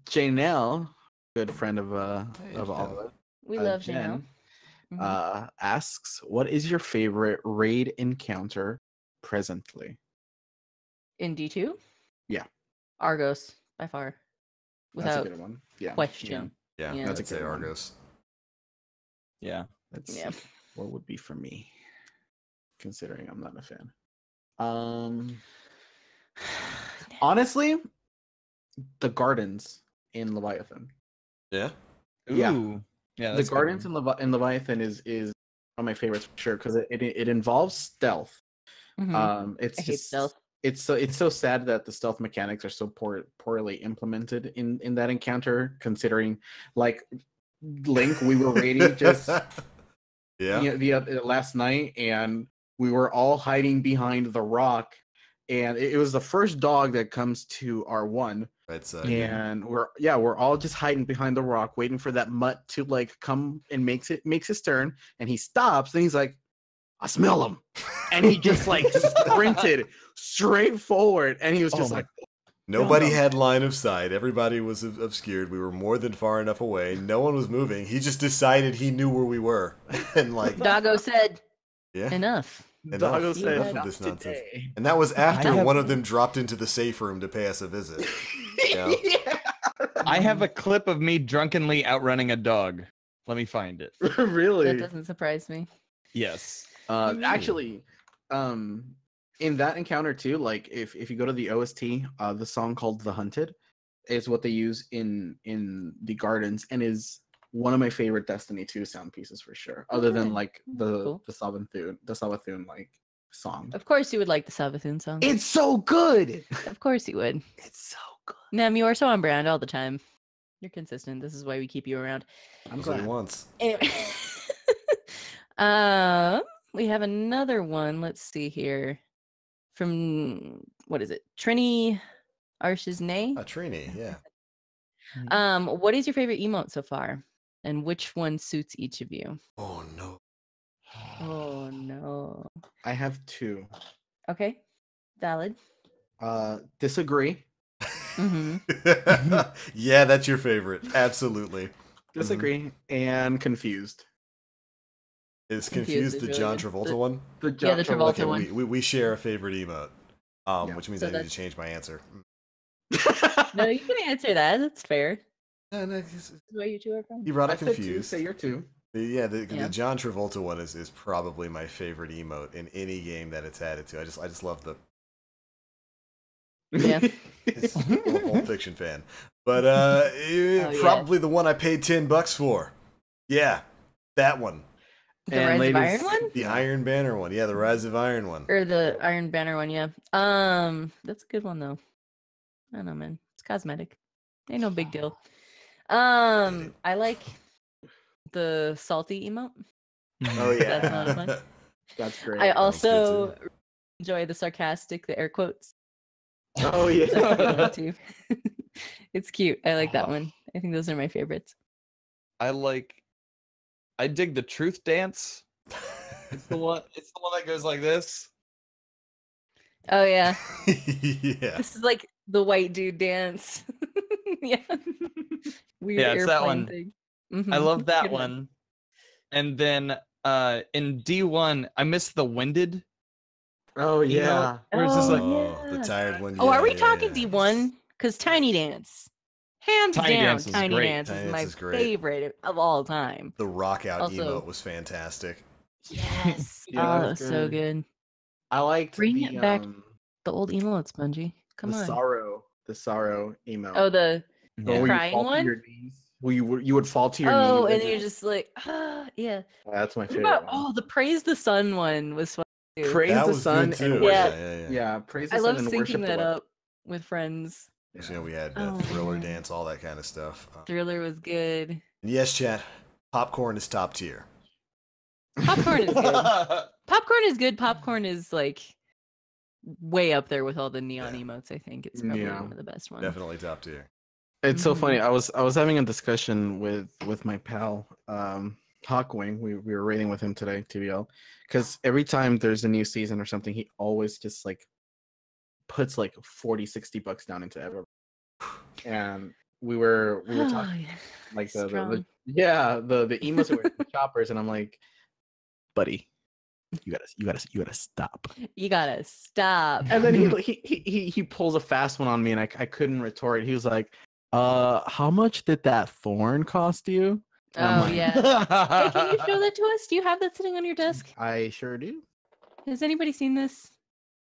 Janelle, good friend of Hey, of all Jen. of us, We love Jen, Janelle. Mhm. asks, "What is your favorite raid encounter presently?" In D2? Yeah. Argos, by far. That's a Without good one. Yeah. question. Yeah, Yeah. That's a I'd say good one. Argos. Yeah. Let's Yeah. see. What would be for me? Considering I'm not a fan. Honestly, the gardens in Leviathan. Yeah. Yeah. Ooh. Yeah. The That's a good gardens one. in Leviathan is one of my favorites for sure because it involves stealth. Mhm. It's I hate just stealth. it's so sad that the stealth mechanics are so poorly implemented in that encounter. Considering like Link, we were raiding just Yeah. the last night, and we were all hiding behind the rock, and it was the first dog that comes to R1. Right side. Mhm. And we're all just hiding behind the rock, waiting for that mutt to like come and makes his turn, and he stops, and he's like, "I smell him," and he just like sprinted straight forward, and he was Oh just my- like, Nobody had line of sight. Everybody was obscured. We were more than far enough away. No one was moving. He just decided he knew where we were, and like, Doggo said, yeah, "Enough." Doggo enough, said, enough of "Not this nonsense. today." And that was after have- one of them dropped into the safe room to pay us a visit. Yeah. I have a clip of me drunkenly outrunning a dog. Let me find it. Really? That doesn't surprise me. Yes. Actually, in that encounter too, like if you go to the OST, the song called "The Hunted" is what they use in the gardens, and is one of my favorite Destiny 2 sound pieces for sure. Other than like Cool. the Savathun like song. Of course, you would like the Savathun song. It's so good. Of course, you would. It's so good. Nem, you are so on brand all the time. You're consistent. This is why we keep you around. I'm That's what he glad. wants. Anyway, we have another one. Let's see here. From what is it? Trini Arshesnay. Trini, yeah. What is your favorite emote so far? And which one suits each of you? Oh no. Oh no. I have two. Okay. Valid. Disagree. Mm-hmm. Yeah, that's your favorite. Absolutely. Disagree and confused. Is Confused confused is the really John good. Travolta one? The Yeah, the Travolta Okay, one. we share a favorite emote. Yeah. Which means So I need to that's- change my answer. No, you can answer that. That's fair. No, That's where you two are from. you brought I up said two. confused. Say your two. Yeah. The John Travolta one is probably my favorite emote in any game that it's added to. I just love the Yeah. it's, I'm a Pulp Fiction fan, but yeah. probably the one I paid $10 for. Yeah, that one, The And Rise of ladies- Iron one? the Iron Banner one. Yeah, the Rise of Iron one. Or the Iron Banner one, yeah. That's a good one though. I don't know, man. It's cosmetic. Ain't no big deal. I like the salty emote. Oh yeah, That's not fun. That's great. I good also enjoy the sarcastic, the air quotes. Oh yeah. That's a good one too. It's cute. I like that one. I think those are my favorites. I dig the truth dance. It's the one that goes like this. Oh yeah. yeah. This is like the white dude dance. Yeah. Weird Yeah, it's that airplane one. thing. I Mhm. love that Good one. And then in D1, I miss the winded. Oh yeah. Where it's just like The yeah. tired one. Oh, are we yeah, talking yeah. D1? Because Tiny Dance. Hands Tiny down, Dance is Tiny great. Dance Tiny is Dance my is great. favorite of all time. The rock out Also- emote was fantastic. Yes. Yeah, Oh, that it was was so good. good. I liked Bring the it back. The old emotes, Bungie. Come the on. sorrow emote. Oh, the Where you crying fall to one? your knees. Where you would fall to your Oh, knees. and you're just like, yeah. That's my What favorite about, one. the Praise the Sun one was fun too. Praise That the was sun good and too. worship. Yeah. Yeah, praise the I sun love and syncing worship the that weapon. up with friends. So, we had Oh, Thriller man. Dance, all that kind of stuff. Thriller was good. And yes, chat. Popcorn is top tier. Popcorn is good. Popcorn is good. Popcorn is like way up there with all the neon Yeah. emotes. I think it's probably Yeah. one of the best ones. Definitely top tier. It's so Mhm. funny. I was having a discussion with my pal Hawkwing. We were raiding with him today, TBL, because every time there's a new season or something, he always just like puts like $40-$60 down into Eververse. And we were Oh, talking yeah. like the Strong. the emotes that were choppers, and I'm like, buddy, you gotta stop. You gotta stop. And then he pulls a fast one on me, and I couldn't retort. He was like, how much did that thorn cost you? And I'm Oh like, yeah. Hey, can you show that to us? Do you have that sitting on your desk? I sure do. Has anybody seen this?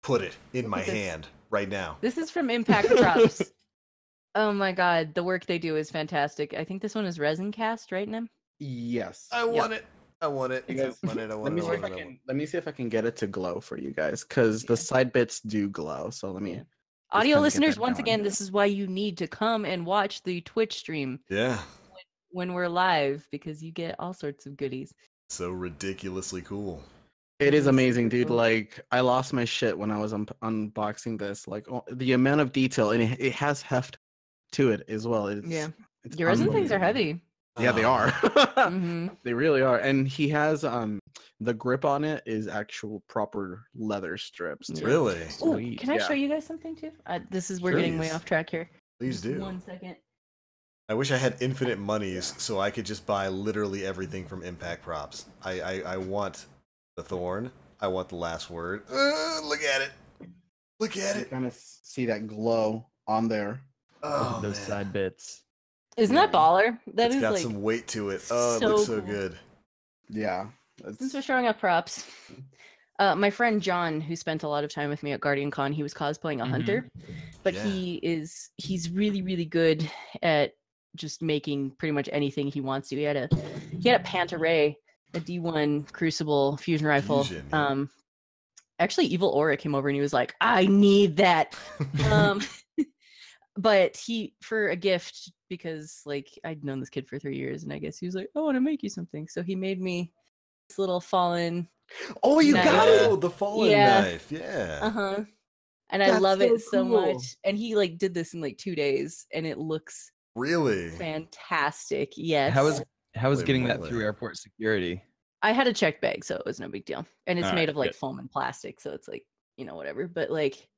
Put it in my at this. hand right now. This is from Impact Props. Oh my god, the work they do is fantastic. I think this one is resin cast, right, Nim? Yes. I want it. I want it. You I guys- want it. I Let want me it. see I if I want it. can. Let me see if I can get it to glow for you guys, because the Yeah. side bits do glow. So let me. Yeah. Let's Audio kinda get listeners, that once going. again, this is why you need to come and watch the Twitch stream Yeah. when we're live because you get all sorts of goodies. So ridiculously cool. It is It's amazing, super dude. cool. Like I lost my shit when I was unboxing this. Like the amount of detail, and it has heft to it as well. Yeah. It's Your resin things are unbelievable. heavy. Yeah, they Oh, are. Hmm They really are. And he has The grip on it is actual proper leather strips. Too. Really? Oh, Sweet. can I Yeah. show you guys something too? We're getting way Please. off track here. Please Just do. 1 second. I wish I had infinite monies so I could just buy literally everything from Impact Props. I want the Thorn. I want the Last Word. Look at it. Look at You it. kind of see that glow on there. Oh, Those man. side bits. Isn't Yeah. that baller? That It's is got like, some weight to it. Oh, it so looks so cool. good. Yeah. Since we're showing off props, my friend John, who spent a lot of time with me at Guardian Con, he was cosplaying a hunter, but Yeah. he's really, really good at just making pretty much anything he wants to. He had a Pantaray, a D1 Crucible fusion rifle. Fusion, yeah. Actually, Evil Aura came over and he was like, I need that. But he, for a gift, because like I'd known this kid for 3 years, and I guess he was like, I want to make you something. So he made me this little fallen. Oh, you Nice. got Oh, it! the fallen Yeah. knife. Yeah. Uh-huh. And I That's love so it so cool. much. And he like did this in like 2 days, and it looks Really? fantastic. Yes. How was Holy getting that moly. through airport security? I had a checked bag, so it was no big deal. And it's All made right, of like good. foam and plastic, so it's like, whatever. But like,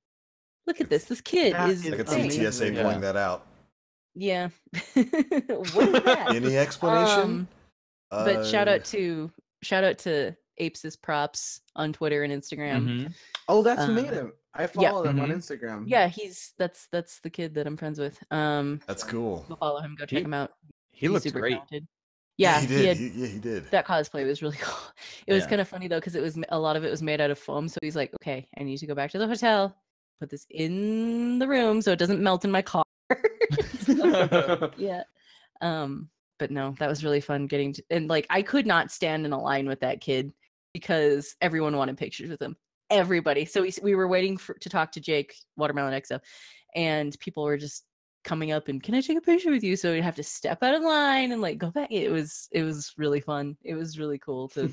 look at this. This kid That is is I could see insane. TSA Yeah. pulling that out. Yeah. What is that? Any explanation? But shout out to Apes' Props on Twitter and Instagram. Mhm. Oh, that's Uh, Maiden. I follow them on Mhm. Instagram. Yeah, that's the kid that I'm friends with. That's cool. Go follow him. Go check He- him out. He He's looks super great. talented. Yeah, he he did. had He did. that cosplay was really cool. It was Yeah. kind of funny though because a lot of it was made out of foam. So he's like, okay, I need to go back to the hotel, put this in the room so it doesn't melt in my car. So, yeah. But no, that was really fun getting to, and like I could not stand in a line with that kid because everyone wanted pictures with him. Everybody. So we were waiting to talk to Jake, Watermelon XO, and people were just coming up and, can I take a picture with you? So we'd have to step out of line and like go back. It was really fun. It was really cool to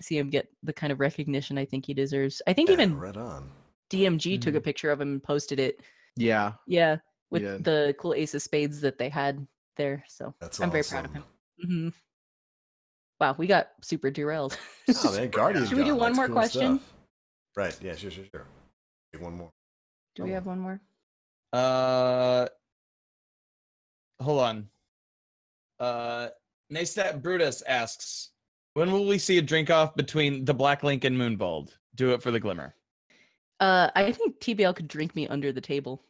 see him get the kind of recognition I think he deserves. I think Yeah, even right on. DMG took a Mhm. picture of him and posted it. Yeah. Yeah, with Yeah. the cool Ace of Spades that they had there. So That's I'm awesome. very proud of him. Hmm. Wow, we got super derailed. Oh man, Guardian's Should we do gone. one That's more cool question? stuff. Right. Yeah. Sure. Take one more. Do we have one more? Hold on. Naystat Brutus asks, when will we see a drink off between the Black Link and Moonbald? Do it for the glimmer. I think TBL could drink me under the table.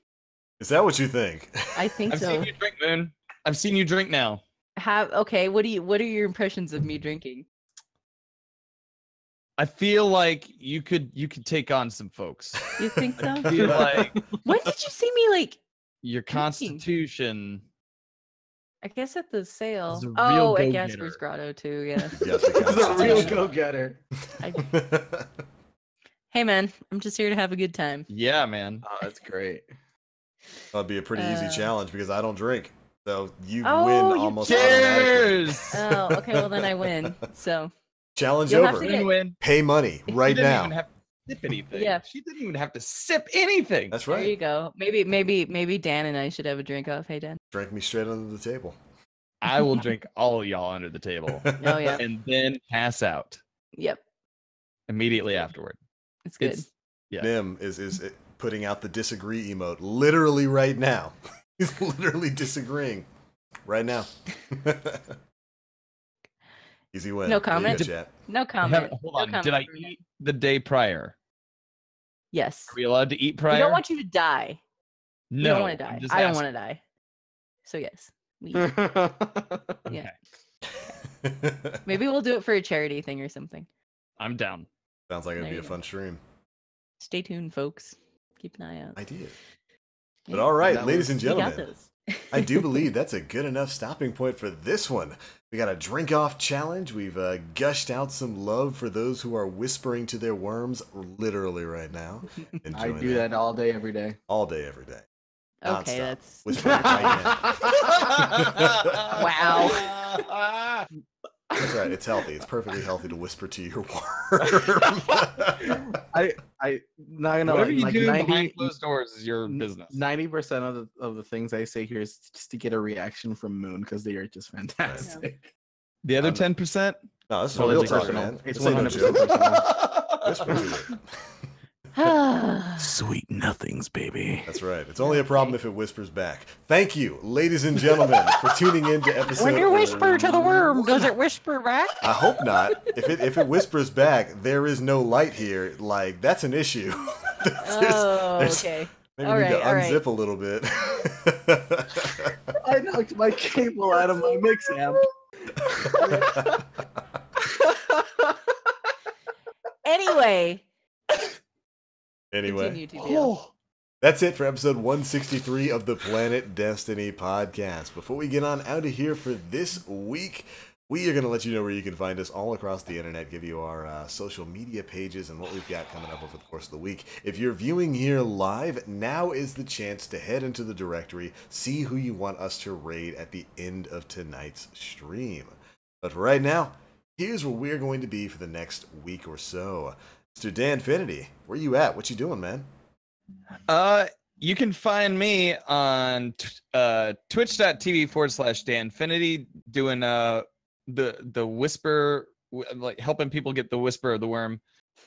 Is that what you think? I think I've so. seen you drink, Moon. I've seen you drink now. Okay, what are your impressions of me drinking? I feel like you could take on some folks. You think so? I feel like When did you see me like your Drinking. constitution. I guess at the sale. Is a real Oh, at go-getter. Gasper's Grotto too, yeah. Yeah, the He's a real Constitution. go-getter. Hey man, I'm just here to have a good time. Yeah, man. Oh, that's great. That'd be a pretty easy challenge because I don't drink. So you Oh, win you almost don't. automatically. Cheers! Oh, okay, well then I win. So Challenge You'll have over. to get- Win-win. Pay money She right didn't now. even have to sip anything. Yeah. She didn't even have to sip anything. That's there you right. go. Maybe Dan and I should have a drink off. Hey Dan. Drank me straight under the table. I will drink all y'all under the table Oh yeah. and then pass out Yep. immediately afterward. It's good. Yeah. Nim is putting out the disagree emote literally right now. He's literally disagreeing right now. Easy win. No There you go, comment? chat. No I comment. haven't- hold No on. comment Did I from me. eat the day prior? Yes. Are we allowed to eat We prior? don't want you to die. no. You don't want to die. I'm just I don't asking. want to die. So yes. We, Okay. maybe we'll do it for a charity thing or something. I'm down. Sounds like it'd There be you a go. fun stream. Stay tuned, folks. Keep an eye out. I did. Yeah. But all right, That ladies was- and We got gentlemen, those. I do believe that's a good enough stopping point for this one. We got a drink off challenge. We've gushed out some love for those who are whispering to their worms literally right now. I Enjoy do that all day, every day. all day, every day. Okay, Nonstop. that's Whispering right now. wow. That's right. It's healthy. It's perfectly healthy to whisper to your worm. I not gonna Whatever you like do 90, behind closed doors is your business. 90% of the things I say here is just to get a reaction from Moon because they are just fantastic. The other 10%? No, this is Totally real talk, personal. man. It's This ain't no 100% joke. personal. Whisper to it. Sweet nothings, baby. That's right. It's only a problem if it whispers back. Thank you, ladies and gentlemen, for tuning in to episode. When you whisper to the worm, does it whisper back? I hope not. If it whispers back, there is no light here. Like, that's an issue. Okay. Maybe All we need right, to all unzip a little bit. I knocked my cable out of my mix amp. Anyway. Anyway. Continue, TBL. That's it for episode 163 of the Planet Destiny podcast. Before we get on out of here for this week, we are going to let you know where you can find us all across the internet, give you our social media pages and what we've got coming up over the course of the week. If you're viewing here live, now is the chance to head into the directory, see who you want us to raid at the end of tonight's stream. But for right now, here's where we're going to be for the next week or so. Mr. Danfinity, where you at? What you doing, man? You can find me on twitch.tv/Danfinity doing the whisper, like helping people get the whisper of the worm.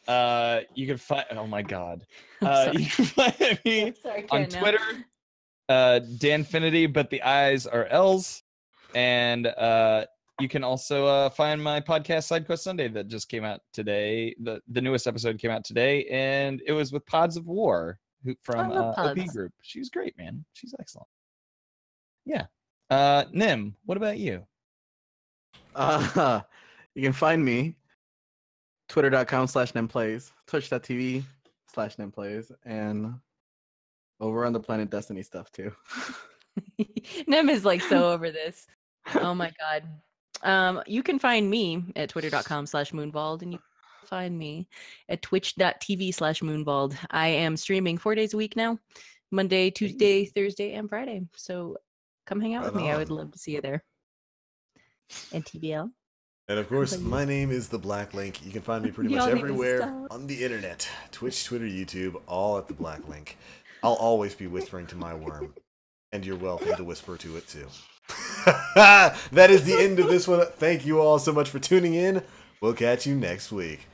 You can find, oh my god, you can find me on Twitter, Danfinity, but the I's are L's, and you can also find my podcast Side Quest Sunday that just came out today. The newest episode came out today, and it was with Pods of War from OP Group. She's great, man. She's excellent. Yeah. Nim, what about you? You can find me twitter.com/nemplays, twitch.tv/nemplays, and over on the Planet Destiny stuff too. Nem is like so over this. Oh my god. You can find me at twitter.com/moonvald, and you can find me at twitch.tv/moonvald. I am streaming 4 days a week now, Monday, Tuesday, Thursday, and Friday. So come hang out with me. I would love to see you there. And TBL. And of course, my name is The Black Link. You can find me pretty much everywhere on the internet. Twitch, Twitter, YouTube, all at The Black Link. I'll always be whispering to my worm. And you're welcome to whisper to it too. That is the end of this one. Thank you all so much for tuning in. We'll catch you next week.